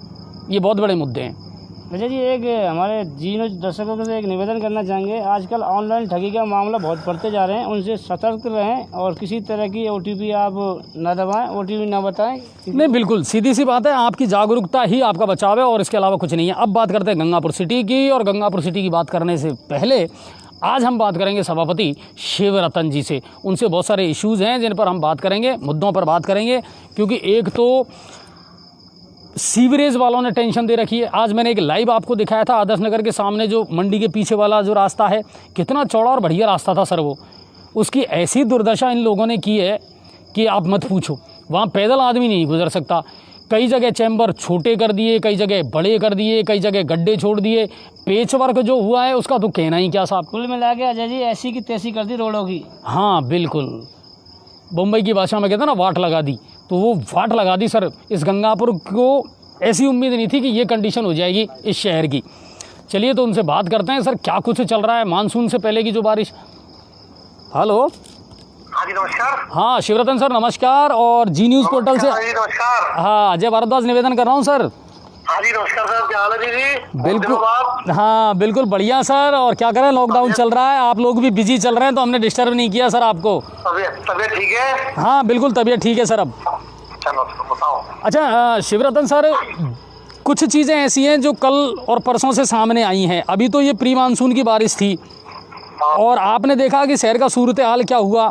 ये बहुत बड़े मुद्दे हैं। अजय जी, एक हमारे जी न्यूज़ दर्शकों से एक निवेदन करना चाहेंगे, आजकल ऑनलाइन ठगी का मामला बहुत बढ़ते जा रहे हैं, उनसे सतर्क रहें और किसी तरह की OTP आप ना दबाएं, OTP ना बताएं। नहीं, बिल्कुल सीधी सी बात है, आपकी जागरूकता ही आपका बचाव है और इसके अलावा कुछ नहीं है। अब बात करते हैं गंगापुर सिटी की, और गंगापुर सिटी की बात करने से पहले आज हम बात करेंगे सभापति शिवरतन जी से। उनसे बहुत सारे इश्यूज़ हैं जिन पर हम बात करेंगे, मुद्दों पर बात करेंगे, क्योंकि एक तो सीवरेज वालों ने टेंशन दे रखी है। आज मैंने एक लाइव आपको दिखाया था, आदर्श नगर के सामने जो मंडी के पीछे वाला जो रास्ता है, कितना चौड़ा और बढ़िया रास्ता था सर वो, उसकी ऐसी दुर्दशा इन लोगों ने की है कि आप मत पूछो। वहाँ पैदल आदमी नहीं गुजर सकता, कई जगह चैम्बर छोटे कर दिए, कई जगह बड़े कर दिए, कई जगह गड्ढे छोड़ दिए। पेच वर्क जो हुआ है उसका तो कहना ही क्या साहब। कुल मिला के अजय जी ऐसी की तैसी कर दी रोडों की। हाँ बिल्कुल, मुंबई की भाषा में कहते हैं ना वाट लगा दी, तो वो वाट लगा दी सर। इस गंगापुर को ऐसी उम्मीद नहीं थी कि ये कंडीशन हो जाएगी इस शहर की। चलिए तो उनसे बात करते हैं। सर क्या कुछ चल रहा है मानसून से पहले की जो बारिश। हेलो, हाँ जी नमस्कार। हाँ शिवरतन सर नमस्कार, और जी न्यूज़ पोर्टल से। हाँ जी नमस्कार। हाँ अजय भारद्वाज निवेदन कर रहा हूँ सर। हाँ जी नमस्कार सर, क्या हाल है जी? बिल्कुल, हाँ बिल्कुल बढ़िया सर। और क्या करें, लॉकडाउन चल रहा है, आप लोग भी बिजी चल रहे हैं, तो हमने डिस्टर्ब नहीं किया सर आपको। तबीयत ठीक है? हाँ बिल्कुल तबीयत ठीक है सर अब। चलो बताओ। अच्छा शिवरतन सर, कुछ चीज़ें ऐसी हैं जो कल और परसों से सामने आई हैं। अभी तो ये प्री मानसून की बारिश थी, और आपने देखा कि शहर का सूरत हाल क्या हुआ।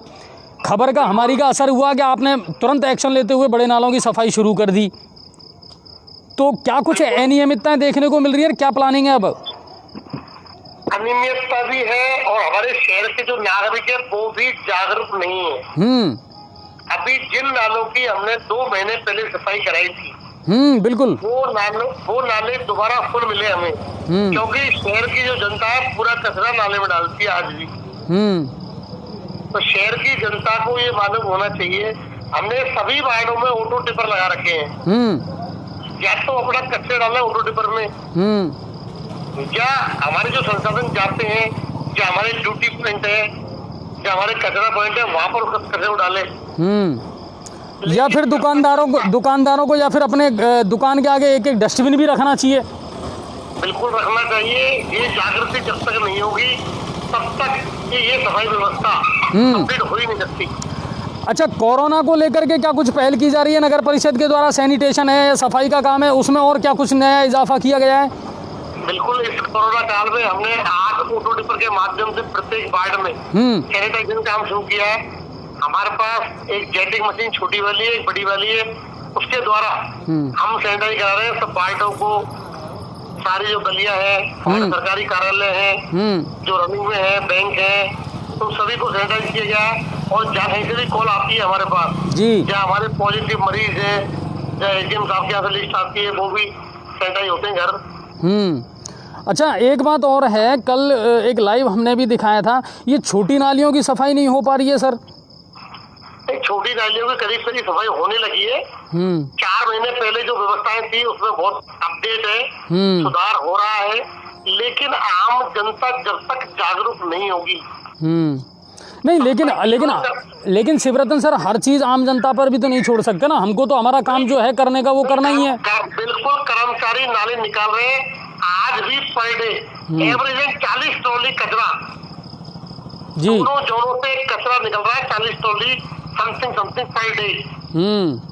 खबर का हमारी का असर हुआ कि आपने तुरंत एक्शन लेते हुए बड़े नालों की सफाई शुरू कर दी। तो क्या कुछ अनियमितताएं देखने को मिल रही है, क्या प्लानिंग है अब? अनियमितता भी है, और हमारे शहर के जो नागरिक है वो भी जागरूक नहीं है। अभी जिन नालों की हमने 2 महीने पहले सफाई कराई थी, बिल्कुल, वो नाले दोबारा फुल मिले हमें, क्योंकि शहर की जो जनता है पूरा कचरा नाले में डालती है आज भी। तो शहर की जनता को ये मालूम होना चाहिए। हमने सभी वार्डों में ऑटो टिपर लगा रखे हैं, या तो अपना कचरे डालें ऑटो टिपर में, या हमारे जो संसाधन जाते हैं, या हमारे ड्यूटी पॉइंट है, या हमारे कचरा पॉइंट है, वहाँ पर कचरे को डालें। या फिर दुकानदारों को या फिर अपने दुकान के आगे एक एक डस्टबिन भी रखना चाहिए। बिल्कुल रखना चाहिए। ये जागृति जब तक नहीं होगी तब तक ये सफाई व्यवस्था कंप्लीट हो ही नहीं सकती। अच्छा, कोरोना को लेकर के क्या कुछ पहल की जा रही है नगर परिषद के द्वारा? सैनिटेशन है या सफाई का काम है, उसमें और क्या कुछ नया इजाफा किया गया है? बिल्कुल, इस कोरोना काल में हमने 8 ऑटो टिपर के माध्यम से प्रत्येक वार्ड में सैनिटाइजेशन काम शुरू किया है। हमारे पास एक जेटिंग मशीन छोटी वाली है, एक बड़ी वाली है, उसके द्वारा हम सैनिटाइज करा रहे हैं सब वार्डों को। सारी जो गलियां हैं, सरकारी कार्यालय हैं, जो रनिंग में है, बैंक है, तो सभी को सैनिटाइज किया गया है। और जहाँ कहीं से भी कॉल आती है हमारे पास जी, जहाँ हमारे पॉजिटिव मरीज है, जहाँ एजीएम साहब के यहाँ से लिस्ट आती है, वो भी सैनिटाइज होते हैं घर। अच्छा, एक बात और है, कल एक लाइव हमने भी दिखाया था, ये छोटी नालियों की सफाई नहीं हो पा रही है सर? छोटी नालियों की करीब करीब सफाई होने लगी है। 4 महीने पहले जो व्यवस्थाएं थी उसमें बहुत अपडेट है, सुधार हो रहा है, लेकिन आम जनता जब तक जागरूक नहीं होगी नहीं, लेकिन शिवरतन सर, हर चीज आम जनता पर भी तो नहीं छोड़ सकते ना। हमको तो हमारा काम जो है करने का वो करना ही है। बिल्कुल, कर्मचारी नाले निकाल रहे हैं। आज भी पर डे एवरेज 40 ट्रॉली कचरा जी, दोनों जोड़ों से कचरा निकल रहा है, 40 ट्रॉली समथिंग पर डे।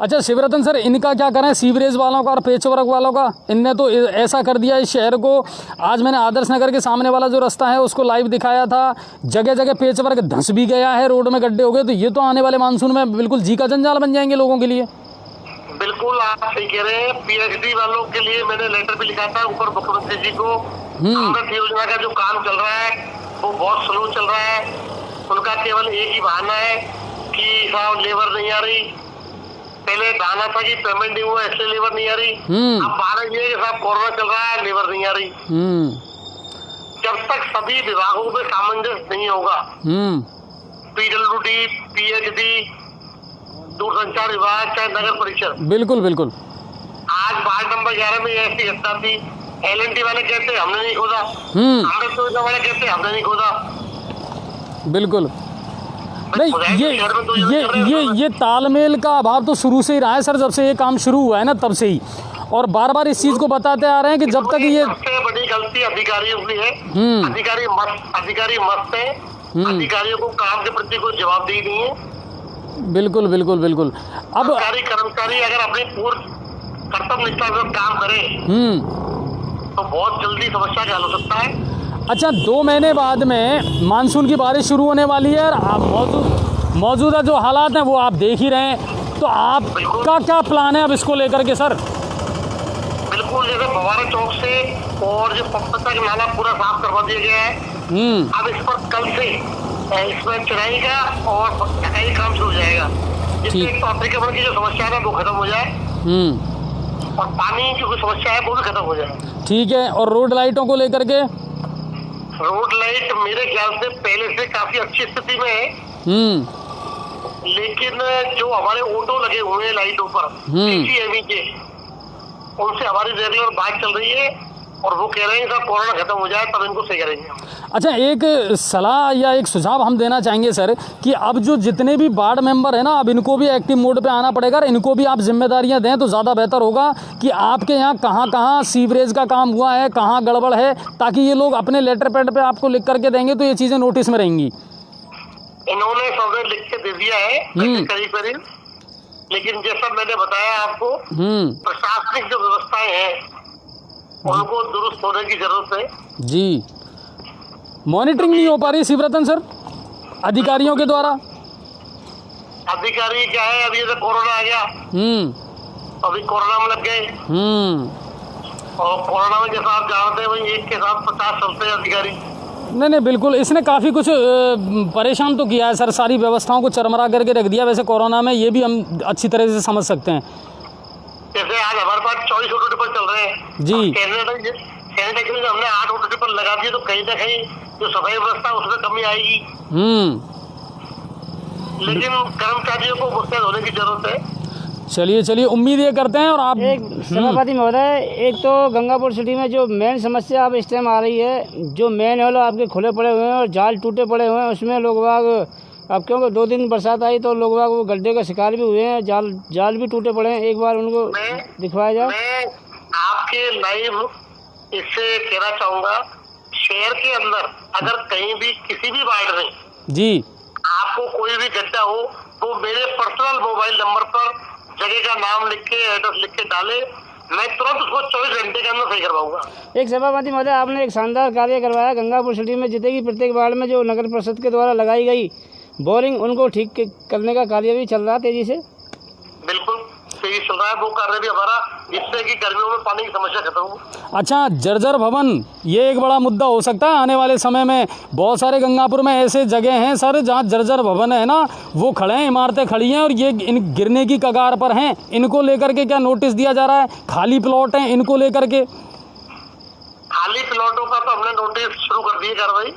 अच्छा शिवरतन सर, इनका क्या करें, सीवरेज वालों का और पेचवर्क वालों का? इनने तो ऐसा कर दिया इस शहर को। आज मैंने आदर्श नगर के सामने वाला जो रास्ता है उसको लाइव दिखाया था, जगह जगह पेचवर्क धंस भी गया है, रोड में गड्ढे हो गए। तो ये तो आने वाले मानसून में बिल्कुल जी का जंजाल बन जाएंगे लोगों के लिए। बिल्कुल आप सही कह रहे हैं। पीएचडी वालों के लिए मैंने लेटर भी लिखा था ऊपर मुख्यमंत्री जी को। अमृत योजना का जो काम चल रहा है वो बहुत स्लो चल रहा है। उनका केवल एक ही बहाना है कि साहब लेबर नहीं आ रही। पहले बहाना था कि पेमेंट नहीं हुआ इसलिए लेबर नहीं आ रही। अब बहाना ये है कि साहब कोरोना चल रहा है, लेबर नहीं आ रही। जब तक सभी विभागों में सामंजस्य नहीं होगा, पीडब्ल्यूडी, पीएचडी, दूरसंचार विभाग, चाहे नगर परिषद, बिल्कुल बिल्कुल। आज वार्ड नंबर 11 में ऐसी घटना थी। एलएनटी वाले कहते हमने नहीं खोदा, अमृत योजना वाले कहते हमने नहीं खोदा। बिल्कुल नहीं, ये तालमेल का अभाव तो शुरू से ही रहा है सर, जब से ये काम शुरू हुआ है ना तब से ही। और बार बार इस चीज को बताते आ रहे हैं कि जब तक ये सबसे बड़ी गलती अधिकारियों की है। अधिकारी मस्त है, अधिकारियों को काम के प्रति कोई जवाबदेही नहीं है। बिल्कुल बिल्कुल बिल्कुल। अब सरकारी कर्मचारी अगर अपनी पूर्ण कर्तव्य निष्ठा से काम करे तो बहुत जल्दी समस्या का हल हो सकता है। अच्छा, 2 महीने बाद में मानसून की बारिश शुरू होने वाली है, और मौजूदा जो हालात हैं वो आप देख ही रहे हैं। तो आपका क्या प्लान है अब इसको लेकर के सर? बिल्कुल, जैसे फवारा चौक से और जो पंप तक नाला पूरा साफ करवा दिया गया है। अब इस पर कल से इसमें चढ़ाई का और सफाई काम शुरू हो जाएगा, जिससे एक तो अतिक्रमण की जो समस्या है वो खत्म हो जाए। और पानी की जो समस्या है वो भी खत्म हो जाए। ठीक है। और रोड लाइटों को लेकर के? रोड लाइट मेरे ख्याल से पहले से काफी अच्छी स्थिति में है, लेकिन जो हमारे ऑटो लगे हुए हैं लाइटों पर CCAV के, उनसे हमारी रेगुलर बात चल रही है और वो कह रहे हैं सर कोरोना खत्म हो जाए तब इनको सही करेंगे। अच्छा, एक सलाह या एक सुझाव हम देना चाहेंगे सर कि अब जो जितने भी वार्ड मेंबर है ना, अब इनको भी एक्टिव मोड पे आना पड़ेगा और इनको भी आप जिम्मेदारियां दें तो ज़्यादा बेहतर होगा कि आपके यहाँ कहाँ कहाँ सीवरेज का काम हुआ है, कहाँ गड़बड़ है, ताकि ये लोग अपने लेटर पैड पे आपको लिख करके देंगे तो ये चीज़ें नोटिस में रहेंगी। इन्होंने सब लिख के दे दिया है करीब करीब, लेकिन जैसा मैंने बताया आपको प्रशासनिक जो व्यवस्थाएं हैं उनको दुरुस्त होने की जरूरत है जी। मॉनिटरिंग नहीं हो पा रही शिवरतन सर अधिकारियों के द्वारा? अधिकारी क्या है, अभी जैसे कोरोना आ गया अभी कोरोना में लग गए और कोरोना में जैसा आप जानते हैं वही एक के साथ 50 चलते हैं अधिकारी। नहीं बिल्कुल, इसने काफ़ी कुछ परेशान तो किया है सर, सारी व्यवस्थाओं को चरमरा करके रख दिया। वैसे कोरोना में ये भी हम अच्छी तरह से समझ सकते हैं। जैसे आज हमारे पास 24 ऑटो टिपर चल रहे हैं जी, सैनिटाइजर में हमने 8 ऑटो टिपर लगा दिए तो कहीं ना कहीं जो सफाई व्यवस्था उसमें कमी आएगी। लेकिन कर्मचारियों को मुस्तैद होने की जरूरत है। चलिए उम्मीद ये करते हैं। और आप एक सभापति महोदय, एक तो गंगापुर सिटी में जो मेन समस्या अब इस टाइम आ रही है, जो मेन हॉल आपके खुले पड़े हुए हैं और जाल टूटे पड़े हुए हैं, उसमें लोग बाग अब क्योंकि 2 दिन बरसात आई तो लोग बाग वो गड्ढे का शिकार भी हुए हैं, जाल भी टूटे पड़े हैं। एक बार उनको दिखवाया जाए। मैं आपके लाइव इससे कहना चाहूँगा, शहर के अंदर अगर कहीं भी किसी भी वार्ड में जी आपको कोई भी गड्ढा हो तो मेरे पर्सनल मोबाइल नंबर पर जगह का नाम लिख के एड्रेस लिख के डाले, मैं तुरंत उसको 24 घंटे के अंदर सही करवाऊंगा। एक सभापति महोदय, आपने एक शानदार कार्य करवाया। गंगापुर सिटी में जितने की प्रत्येक वार्ड में जो नगर परिषद के द्वारा लगाई गई बोरिंग, उनको ठीक करने का कार्य भी चल रहा है तेजी से। बिल्कुल तेजी चल रहा है वो कार्य भी हमारा, जिससे कि गर्मियों में पानी की समस्या खत्म हो। अच्छा, जर्जर भवन ये एक बड़ा मुद्दा हो सकता है आने वाले समय में। बहुत सारे गंगापुर में ऐसे जगह हैं सर जहाँ जर्जर भवन है ना, वो खड़े हैं, इमारतें खड़ी हैं और ये इन गिरने की कगार पर हैं। इनको लेकर के क्या नोटिस दिया जा रहा है? खाली प्लॉट हैं, इनको लेकर के खाली प्लॉटों का तो हमने नोटिस शुरू कर दी कार्रवाई।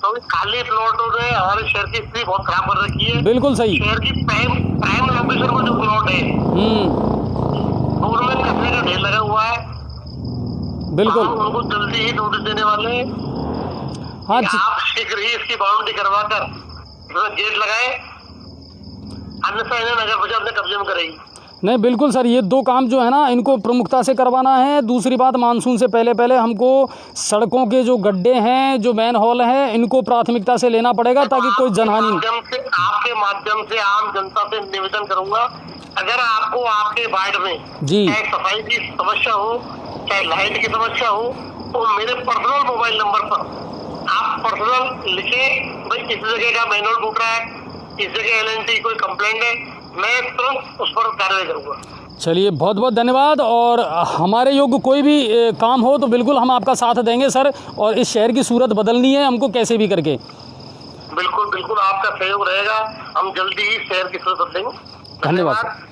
तो खाली प्लॉटों ने हमारे शहर की स्थिति बहुत खराब कर रखी है। बिल्कुल सही। शहर की प्राइम लोकेशन में जो प्लॉट है उनमें कचरे का ढेर लगा हुआ है। बिल्कुल, उनको जल्दी ही नोटिस देने वाले हैं। हाँ, आप शीघ्र ही इसकी बाउंड्री करवा कर गेट लगाए, अन्यथा इन्हें नगर परिषद अपने कब्जे में करेगी। नहीं बिल्कुल सर, ये 2 काम जो है ना इनको प्रमुखता से करवाना है। दूसरी बात, मानसून से पहले हमको सड़कों के जो गड्ढे हैं, जो मैन होल हैं, इनको प्राथमिकता से लेना पड़ेगा ताकि कोई जनहानि। आपके माध्यम से आम जनता से निवेदन करूंगा, अगर आपको आपके वार्ड में जी चाहे सफाई की समस्या हो चाहे लाइट की समस्या हो, तो मेरे पर्सनल मोबाइल नंबर पर आप पर्सनल लिखे, भाई इस जगह का मैनुअल टूट रहा है, इस जगह LNT कोई कंप्लेंट है, मैं तुरंत उस पर कार्रवाई करूंगा। चलिए, बहुत बहुत धन्यवाद। और हमारे योग्य कोई भी काम हो तो बिल्कुल हम आपका साथ देंगे सर, और इस शहर की सूरत बदलनी है हमको कैसे भी करके। बिल्कुल आपका सहयोग रहेगा, हम जल्दी ही शहर की सूरत बदलेंगे। धन्यवाद।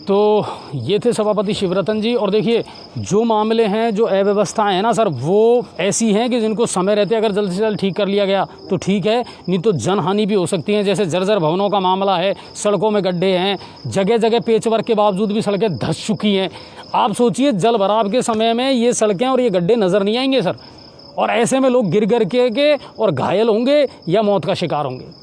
तो ये थे सभापति शिवरतन जी। और देखिए, जो मामले हैं, जो अव्यवस्थाएं हैं ना सर, वो ऐसी हैं कि जिनको समय रहते अगर जल्द से जल्द ठीक कर लिया गया तो ठीक है, नहीं तो जनहानि भी हो सकती है। जैसे जर्जर भवनों का मामला है, सड़कों में गड्ढे हैं, जगह जगह पेचवर्क के बावजूद भी सड़कें धंस चुकी हैं। आप सोचिए, जल भराव के समय में ये सड़कें और ये गड्ढे नज़र नहीं आएंगे सर, और ऐसे में लोग गिर के और घायल होंगे या मौत का शिकार होंगे।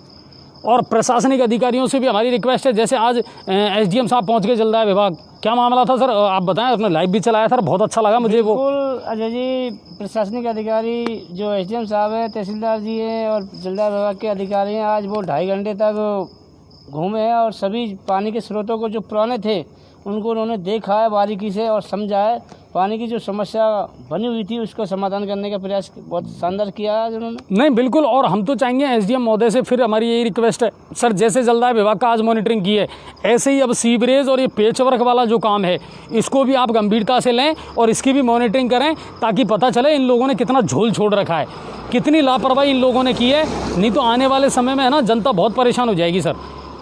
और प्रशासनिक अधिकारियों से भी हमारी रिक्वेस्ट है, जैसे आज SDM साहब पहुंच गए जलदाय विभाग, क्या मामला था सर आप बताएं? अपने लाइव भी चलाया सर, बहुत अच्छा लगा मुझे वो। बिल्कुल अजय जी, प्रशासनिक अधिकारी जो SDM साहब है, तहसीलदार जी हैं और जलदाय विभाग के अधिकारी हैं, आज वो 2.5 घंटे तक घूमे हैं और सभी पानी के स्रोतों को जो पुराने थे उनको उन्होंने देखा है बारीकी से और समझा है। पानी की जो समस्या बनी हुई थी उसको समाधान करने का प्रयास बहुत शानदार किया है उन्होंने। नहीं बिल्कुल, और हम तो चाहेंगे SDM महोदय से फिर हमारी यही रिक्वेस्ट है सर, जैसे जलदाय विभाग का आज मॉनिटरिंग की है, ऐसे ही अब सीवरेज और ये पेचवर्क वाला जो काम है इसको भी आप गंभीरता से लें और इसकी भी मॉनिटरिंग करें, ताकि पता चले इन लोगों ने कितना झोल छोड़ रखा है, कितनी लापरवाही इन लोगों ने की है। नहीं तो आने वाले समय में है ना, जनता बहुत परेशान हो जाएगी सर।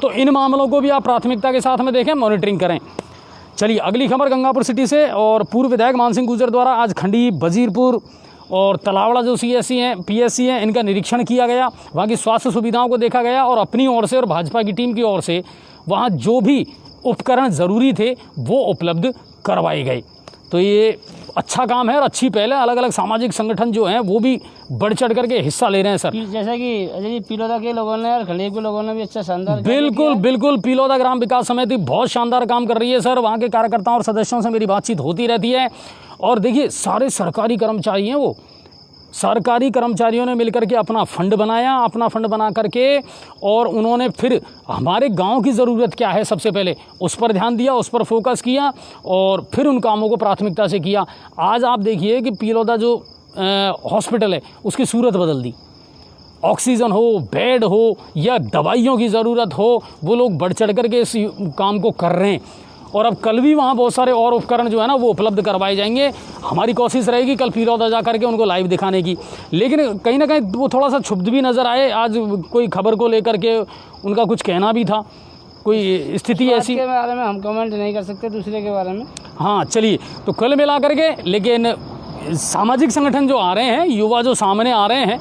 तो इन मामलों को भी आप प्राथमिकता के साथ में देखें, मॉनिटरिंग करें। चलिए अगली खबर गंगापुर सिटी से। और पूर्व विधायक मान सिंह गुर्जर द्वारा आज खंडी, वजीरपुर और तलावड़ा जो CSC हैं, PSC हैं, इनका निरीक्षण किया गया, वहाँ की स्वास्थ्य सुविधाओं को देखा गया और अपनी ओर से और भाजपा की टीम की ओर से वहाँ जो भी उपकरण ज़रूरी थे वो उपलब्ध करवाए गए। तो ये अच्छा काम है और अच्छी पहल है। अलग अलग सामाजिक संगठन जो हैं वो भी बढ़ चढ़ करके हिस्सा ले रहे हैं सर। जैसा कि अजय जी, पिलोदा के लोगों ने और खंडेर के लोगों ने भी अच्छा शानदार बिल्कुल बिल्कुल, पिलोदा ग्राम विकास समिति बहुत शानदार काम कर रही है सर। वहाँ के कार्यकर्ताओं और सदस्यों से मेरी बातचीत होती रहती है। और देखिए सारे सरकारी कर्मचारी हैं, वो सरकारी कर्मचारियों ने मिलकर के अपना फंड बनाया, अपना फंड बना करके और उन्होंने फिर हमारे गांव की ज़रूरत क्या है सबसे पहले उस पर ध्यान दिया, उस पर फोकस किया और फिर उन कामों को प्राथमिकता से किया। आज आप देखिए कि पिलोदा जो हॉस्पिटल है उसकी सूरत बदल दी। ऑक्सीजन हो, बेड हो या दवाइयों की ज़रूरत हो, वो लोग बढ़ चढ़ करके इस काम को कर रहे हैं। और अब कल भी वहाँ बहुत सारे और उपकरण जो है ना वो उपलब्ध करवाए जाएंगे। हमारी कोशिश रहेगी कल पिलोदा जा करके उनको लाइव दिखाने की, लेकिन कहीं ना कहीं वो थोड़ा सा क्षुब्ध भी नज़र आए। आज कोई खबर को लेकर के उनका कुछ कहना भी था, कोई स्थिति ऐसी के बारे में हम कमेंट नहीं कर सकते, दूसरे के बारे में। हाँ चलिए, तो कल मिला करके लेकिन सामाजिक संगठन जो आ रहे हैं, युवा जो सामने आ रहे हैं,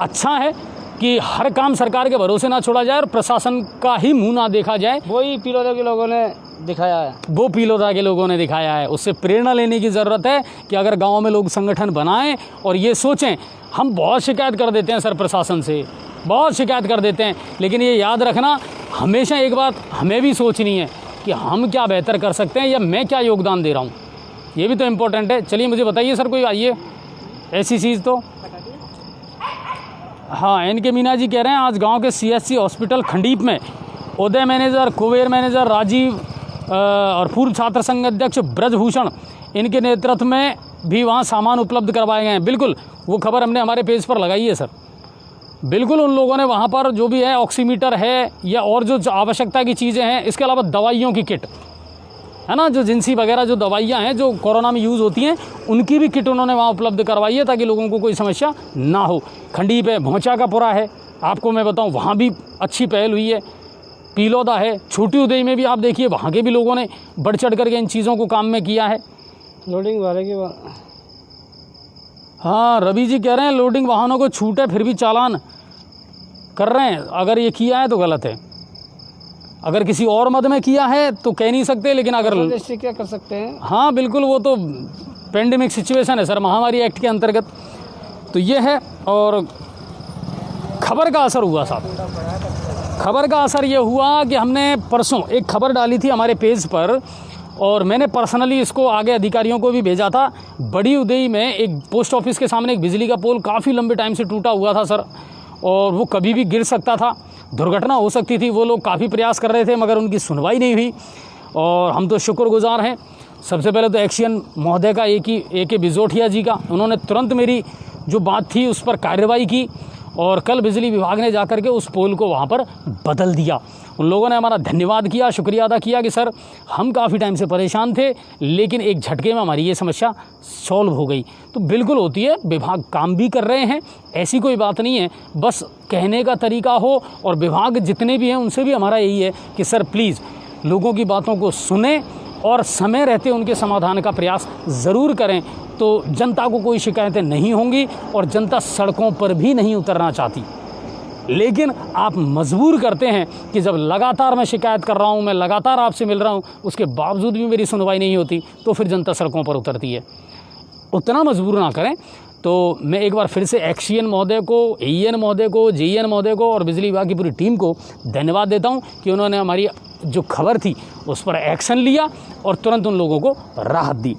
अच्छा है कि हर काम सरकार के भरोसे ना छोड़ा जाए और प्रशासन का ही मुंह ना देखा जाए। वही पिलोदा के लोगों ने दिखाया है, वो पिलोदा के लोगों ने दिखाया है। उससे प्रेरणा लेने की ज़रूरत है कि अगर गांव में लोग संगठन बनाएं और ये सोचें। हम बहुत शिकायत कर देते हैं सर प्रशासन से, बहुत शिकायत कर देते हैं, लेकिन ये याद रखना हमेशा एक बात हमें भी सोचनी है कि हम क्या बेहतर कर सकते हैं या मैं क्या योगदान दे रहा हूँ, ये भी तो इम्पोर्टेंट है। चलिए मुझे बताइए सर, कोई आइए ऐसी चीज़ तो। हाँ, NK मीना जी कह रहे हैं आज गांव के CSC हॉस्पिटल खंडीप में उदय मैनेजर, कुबेर मैनेजर, राजीव और पूर्व छात्र संघ अध्यक्ष ब्रजभूषण, इनके नेतृत्व में भी वहाँ सामान उपलब्ध करवाए गए हैं। बिल्कुल वो खबर हमने हमारे पेज पर लगाई है सर। बिल्कुल उन लोगों ने वहाँ पर जो भी है ऑक्सीमीटर है या और जो आवश्यकता की चीज़ें हैं, इसके अलावा दवाइयों की किट है ना, जो जिंसी वगैरह जो दवाइयाँ हैं जो कोरोना में यूज़ होती हैं, उनकी भी किट उन्होंने वहाँ उपलब्ध करवाई है ताकि लोगों को कोई समस्या ना हो। खंडीप है, भोंचा का पुरा है, आपको मैं बताऊँ वहाँ भी अच्छी पहल हुई है। पिलोदा है, छोटी उदय में भी आप देखिए वहाँ के भी लोगों ने बढ़ चढ़ करके इन चीज़ों को काम में किया है। लोडिंग वाले की बात। हाँ, रवि जी कह रहे हैं लोडिंग वाहनों को छूट है फिर भी चालान कर रहे हैं। अगर ये किया है तो गलत है, अगर किसी और मद में किया है तो कह नहीं सकते, लेकिन अगर इससे क्या कर सकते हैं। हाँ बिल्कुल, वो तो पेंडेमिक सिचुएशन है सर, महामारी एक्ट के अंतर्गत तो ये है। और खबर का असर हुआ साहब, खबर का असर ये हुआ कि हमने परसों एक खबर डाली थी हमारे पेज पर और मैंने पर्सनली इसको आगे अधिकारियों को भी भेजा था। बड़ी उदय में एक पोस्ट ऑफिस के सामने एक बिजली का पोल काफ़ी लंबे टाइम से टूटा हुआ था सर, और वो कभी भी गिर सकता था, दुर्घटना हो सकती थी। वो लोग काफ़ी प्रयास कर रहे थे मगर उनकी सुनवाई नहीं हुई और हम तो शुक्रगुजार हैं। सबसे पहले तो एक्शियन महोदय का AK बिजोटिया जी का, उन्होंने तुरंत मेरी जो बात थी उस पर कार्रवाई की और कल बिजली विभाग ने जाकर के उस पोल को वहाँ पर बदल दिया। उन लोगों ने हमारा धन्यवाद किया, शुक्रिया अदा किया कि सर हम काफ़ी टाइम से परेशान थे लेकिन एक झटके में हमारी ये समस्या सॉल्व हो गई। तो बिल्कुल होती है, विभाग काम भी कर रहे हैं, ऐसी कोई बात नहीं है, बस कहने का तरीका हो। और विभाग जितने भी हैं उनसे भी हमारा यही है कि सर प्लीज़ लोगों की बातों को सुने और समय रहते उनके समाधान का प्रयास ज़रूर करें, तो जनता को कोई शिकायतें नहीं होंगी और जनता सड़कों पर भी नहीं उतरना चाहती। लेकिन आप मजबूर करते हैं कि जब लगातार मैं शिकायत कर रहा हूं, मैं लगातार आपसे मिल रहा हूं, उसके बावजूद भी मेरी सुनवाई नहीं होती, तो फिर जनता सड़कों पर उतरती है। उतना मजबूर ना करें। तो मैं एक बार फिर से एक्शियन महोदय को, AEN महोदय को, JEN महोदय को और बिजली विभाग की पूरी टीम को धन्यवाद देता हूं कि उन्होंने हमारी जो खबर थी उस पर एक्शन लिया और तुरंत उन लोगों को राहत दी।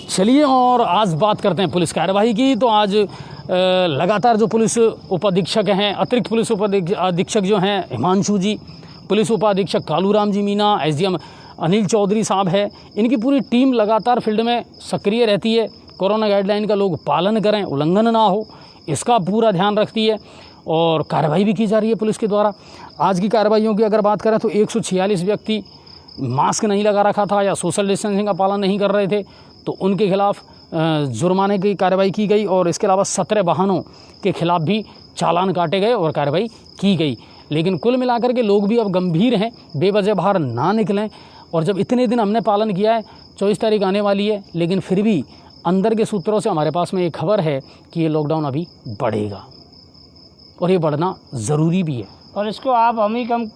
चलिए और आज बात करते हैं पुलिस कार्यवाही की। तो आज लगातार जो पुलिस उपाधीक्षक हैं, अतिरिक्त पुलिस उपाधीक्षक जो हैं हिमांशु जी, पुलिस उपाधीक्षक कालूराम जी मीना, SDM अनिल चौधरी साहब है, इनकी पूरी टीम लगातार फील्ड में सक्रिय रहती है। कोरोना गाइडलाइन का लोग पालन करें, उल्लंघन ना हो, इसका पूरा ध्यान रखती है और कार्रवाई भी की जा रही है पुलिस के द्वारा। आज की कार्रवाइयों की अगर बात करें तो 146 व्यक्ति मास्क नहीं लगा रखा था या सोशल डिस्टेंसिंग का पालन नहीं कर रहे थे, तो उनके खिलाफ जुर्माने की कार्रवाई की गई और इसके अलावा 17 वाहनों के खिलाफ भी चालान काटे गए और कार्रवाई की गई। लेकिन कुल मिलाकर के लोग भी अब गंभीर हैं, बेवजह बाहर ना निकलें। और जब इतने दिन हमने पालन किया है, 24 तारीख आने वाली है, लेकिन फिर भी अंदर के सूत्रों से हमारे पास में एक खबर है कि ये लॉकडाउन अभी बढ़ेगा और ये बढ़ना ज़रूरी भी है। और इसको आप हम ही कम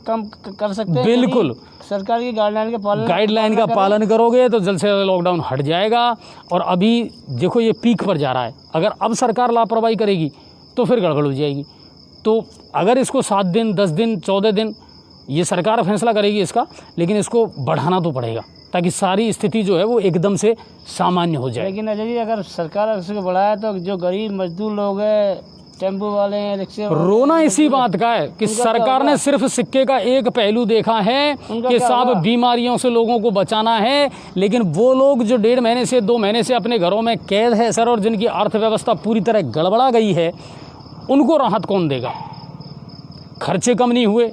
कर सकते हैं। बिल्कुल, सरकार की गाइडलाइन का पालन करोगे तो जल्द से जल्द लॉकडाउन हट जाएगा। और अभी देखो ये पीक पर जा रहा है, अगर अब सरकार लापरवाही करेगी तो फिर गड़बड़ हो जाएगी। तो अगर इसको 7 दिन 10 दिन 14 दिन ये सरकार फैसला करेगी इसका, लेकिन इसको बढ़ाना तो पड़ेगा ताकि सारी स्थिति जो है वो एकदम से सामान्य हो जाए। लेकिन अजय जी, अगर सरकार इसको बढ़ाए तो जो गरीब मजदूर लोग हैं, टेम्पो वाले हैं, रिक्शे वाले, रोना इसी बात का है कि सरकार ने सिर्फ सिक्के का एक पहलू देखा है कि साहब बीमारियों से लोगों को बचाना है, लेकिन वो लोग जो 1.5 महीने से 2 महीने से अपने घरों में कैद है सर, और जिनकी अर्थव्यवस्था पूरी तरह गड़बड़ा गई है, उनको राहत कौन देगा? खर्चे कम नहीं हुए,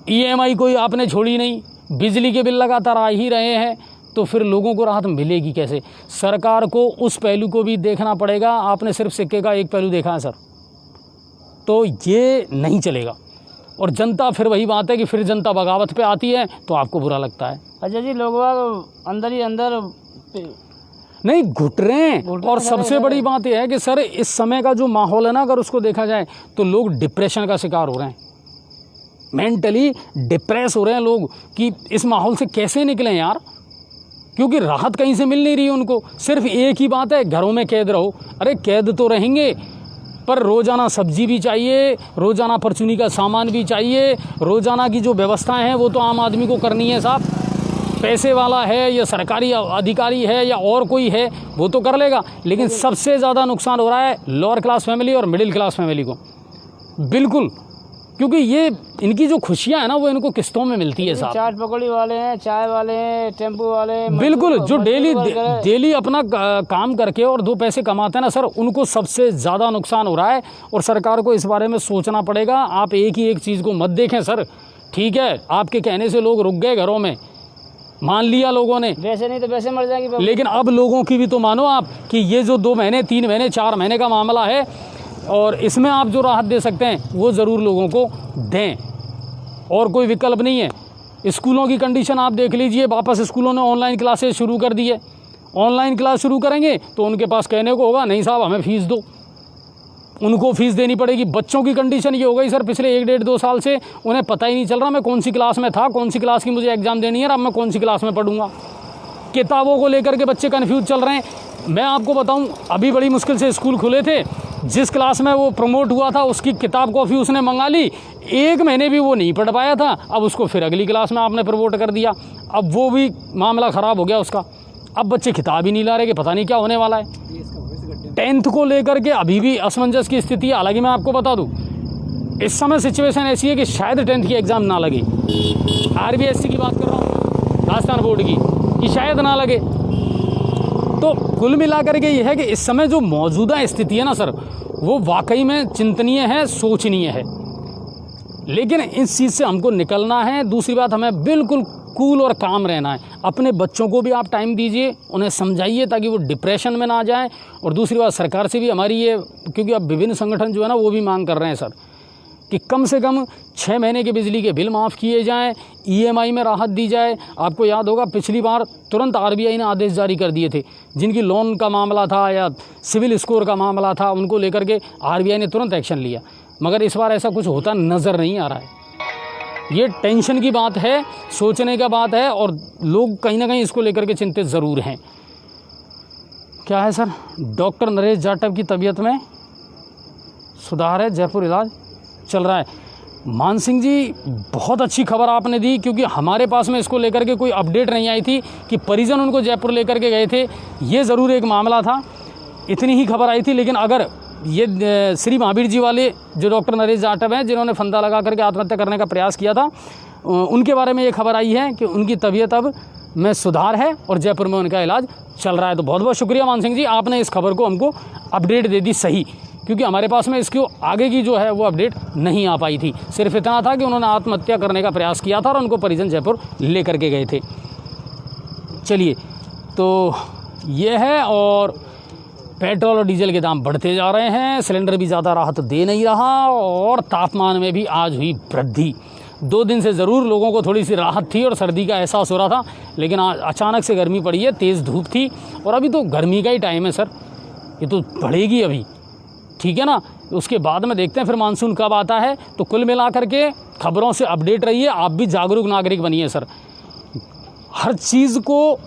EMI कोई आपने छोड़ी नहीं, बिजली के बिल लगातार आ ही रहे हैं, तो फिर लोगों को राहत मिलेगी कैसे? सरकार को उस पहलू को भी देखना पड़ेगा। आपने सिर्फ सिक्के का एक पहलू देखा है सर, तो ये नहीं चलेगा। और जनता, फिर वही बात है कि फिर जनता बगावत पे आती है तो आपको बुरा लगता है। अजय जी, लोग अंदर ही अंदर नहीं घुट रहे हैं। और सबसे बड़ी बात यह है कि सर इस समय का जो माहौल है ना, अगर उसको देखा जाए तो लोग डिप्रेशन का शिकार हो रहे हैं, मेंटली डिप्रेस हो रहे हैं लोग कि इस माहौल से कैसे निकलें यार, क्योंकि राहत कहीं से मिल नहीं रही है उनको। सिर्फ एक ही बात है, घरों में कैद रहो। अरे कैद तो रहेंगे, पर रोज़ाना सब्जी भी चाहिए, रोज़ाना परचूनी का सामान भी चाहिए, रोज़ाना की जो व्यवस्थाएं हैं वो तो आम आदमी को करनी है साहब। पैसे वाला है या सरकारी अधिकारी है या और कोई है वो तो कर लेगा, लेकिन सबसे ज़्यादा नुकसान हो रहा है लोअर क्लास फैमिली और मिडिल क्लास फैमिली को। बिल्कुल, क्योंकि ये इनकी जो खुशियां है ना वो इनको किस्तों में मिलती है साहब। चाट पकौड़ी वाले हैं, चाय वाले हैं, टेम्पो वाले हैं, बिल्कुल, जो डेली अपना काम करके और 2 पैसे कमाते हैं ना सर, उनको सबसे ज़्यादा नुकसान हो रहा है। और सरकार को इस बारे में सोचना पड़ेगा। आप एक ही एक चीज़ को मत देखें सर। ठीक है, आपके कहने से लोग रुक गए घरों में, मान लिया लोगों ने, वैसे नहीं तो वैसे मर जाएंगे, लेकिन अब लोगों की भी तो मानो आप कि ये जो 2 महीने 3 महीने 4 महीने का मामला है, और इसमें आप जो राहत दे सकते हैं वो ज़रूर लोगों को दें, और कोई विकल्प नहीं है। स्कूलों की कंडीशन आप देख लीजिए, वापस स्कूलों ने ऑनलाइन क्लासेस शुरू कर दी है। ऑनलाइन क्लास शुरू करेंगे तो उनके पास कहने को होगा नहीं साहब हमें फ़ीस दो, उनको फ़ीस देनी पड़ेगी। बच्चों की कंडीशन ये हो गई सर, पिछले 1-1.5-2 साल से उन्हें पता ही नहीं चल रहा मैं कौन सी क्लास में था, कौन सी क्लास की मुझे एग्ज़ाम देनी है, अब मैं कौन सी क्लास में पढ़ूंगा। किताबों को लेकर के बच्चे कन्फ्यूज़ चल रहे हैं। मैं आपको बताऊं, अभी बड़ी मुश्किल से स्कूल खुले थे, जिस क्लास में वो प्रमोट हुआ था उसकी किताब कॉपी उसने मंगा ली, 1 महीने भी वो नहीं पढ़ पाया था, अब उसको फिर अगली क्लास में आपने प्रमोट कर दिया, अब वो भी मामला ख़राब हो गया उसका। अब बच्चे किताब ही नहीं ला रहे कि पता नहीं क्या होने वाला है। 10th को लेकर के अभी भी असमंजस की स्थिति है। हालांकि मैं आपको बता दूं, इस समय सिचुएशन ऐसी है कि शायद 10th की एग्ज़ाम ना लगे। RBSC की बात कर रहा हूँ, राजस्थान बोर्ड की, कि शायद ना लगे। तो कुल मिलाकर के ये है कि इस समय जो मौजूदा स्थिति है ना सर, वो वाकई में चिंतनीय है, सोचनीय है, लेकिन इस चीज़ से हमको निकलना है। दूसरी बात, हमें बिल्कुल कूल और काम रहना है। अपने बच्चों को भी आप टाइम दीजिए, उन्हें समझाइए ताकि वो डिप्रेशन में ना जाएं। और दूसरी बात, सरकार से भी हमारी ये, क्योंकि अब विभिन्न संगठन जो है ना वो भी मांग कर रहे हैं सर कि कम से कम 6 महीने के बिजली के बिल माफ़ किए जाएं, EMI में राहत दी जाए। आपको याद होगा पिछली बार तुरंत RBI ने आदेश जारी कर दिए थे, जिनकी लोन का मामला था या सिविल स्कोर का मामला था, उनको लेकर के RBI ने तुरंत एक्शन लिया। मगर इस बार ऐसा कुछ होता नज़र नहीं आ रहा है। ये टेंशन की बात है, सोचने का बात है, और लोग कहीं ना कहीं इसको लेकर के चिंतित ज़रूर हैं। क्या है सर, डॉक्टर नरेश जाटव की तबीयत में सुधार है, जयपुर इलाज चल रहा है। मान सिंह जी, बहुत अच्छी खबर आपने दी, क्योंकि हमारे पास में इसको लेकर के कोई अपडेट नहीं आई थी कि परिजन उनको जयपुर लेकर के गए थे। ये ज़रूर एक मामला था, इतनी ही खबर आई थी। लेकिन अगर ये श्री महावीर जी वाले जो डॉक्टर नरेश जाटव हैं, जिन्होंने फंदा लगा करके आत्महत्या करने का प्रयास किया था, उनके बारे में ये खबर आई है कि उनकी तबीयत अब में सुधार है और जयपुर में उनका इलाज चल रहा है। तो बहुत बहुत शुक्रिया मान सिंह जी, आपने इस खबर को हमको अपडेट दे दी सही, क्योंकि हमारे पास में इसके आगे की जो है वो अपडेट नहीं आ पाई थी। सिर्फ इतना था कि उन्होंने आत्महत्या करने का प्रयास किया था और उनको परिजन जयपुर लेकर के गए थे। चलिए, तो ये है। और पेट्रोल और डीजल के दाम बढ़ते जा रहे हैं, सिलेंडर भी ज़्यादा राहत दे नहीं रहा और तापमान में भी आज हुई वृद्धि। 2 दिन से ज़रूर लोगों को थोड़ी सी राहत थी और सर्दी का एहसास हो रहा था, लेकिन आज अचानक से गर्मी पड़ी है, तेज़ धूप थी और अभी तो गर्मी का ही टाइम है सर, ये तो बढ़ेगी अभी, ठीक है ना। उसके बाद में देखते हैं फिर मानसून कब आता है। तो कुल मिला करके खबरों से अपडेट रहिए, आप भी जागरूक नागरिक बनिए सर। हर चीज़ को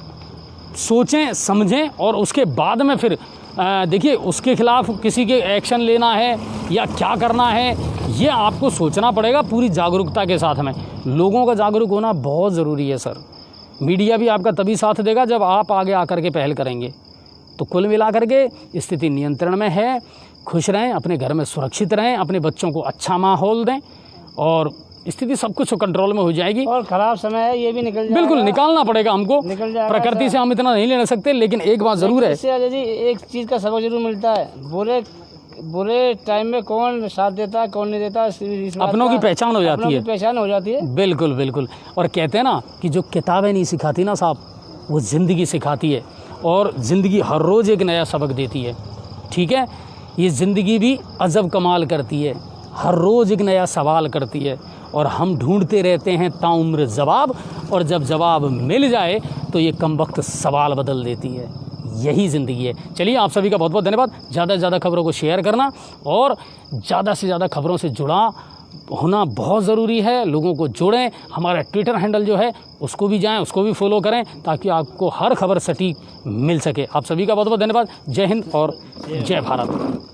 सोचें समझें और उसके बाद में फिर देखिए उसके खिलाफ किसी के एक्शन लेना है या क्या करना है, ये आपको सोचना पड़ेगा पूरी जागरूकता के साथ में। लोगों का जागरूक होना बहुत ज़रूरी है सर। मीडिया भी आपका तभी साथ देगा जब आप आगे आकर के पहल करेंगे। तो कुल मिलाकर के स्थिति नियंत्रण में है। खुश रहें, अपने घर में सुरक्षित रहें, अपने बच्चों को अच्छा माहौल दें और स्थिति सब कुछ कंट्रोल में हो जाएगी। और ख़राब समय है ये भी निकल जाएगा। बिल्कुल निकालना पड़ेगा हमको, निकल जाएगा। प्रकृति से हम इतना नहीं ले सकते, लेकिन एक बात ज़रूर है, इससे अजय जी एक चीज़ का सबक जरूर मिलता है, बुरे टाइम में कौन साथ देता है कौन नहीं देता, अपनों की पहचान हो जाती है। पहचान हो जाती है। बिल्कुल बिल्कुल। और कहते हैं ना कि जो किताबें नहीं सिखाती ना साहब, वो ज़िंदगी सिखाती है और ज़िंदगी हर रोज़ एक नया सबक देती है, ठीक है। ये ज़िंदगी भी अजब कमाल करती है, हर रोज़ एक नया सवाल करती है और हम ढूंढते रहते हैं ताउम्र जवाब, और जब जवाब मिल जाए तो ये कमबख्त सवाल बदल देती है। यही ज़िंदगी है। चलिए, आप सभी का बहुत बहुत धन्यवाद। ज़्यादा से ज़्यादा खबरों को शेयर करना और ज़्यादा से ज़्यादा खबरों से जुड़ा होना बहुत ज़रूरी है। लोगों को जोड़ें। हमारा ट्विटर हैंडल जो है उसको भी जाएं, उसको भी फॉलो करें ताकि आपको हर खबर सटीक मिल सके। आप सभी का बहुत बहुत धन्यवाद। जय हिंद और जय भारत।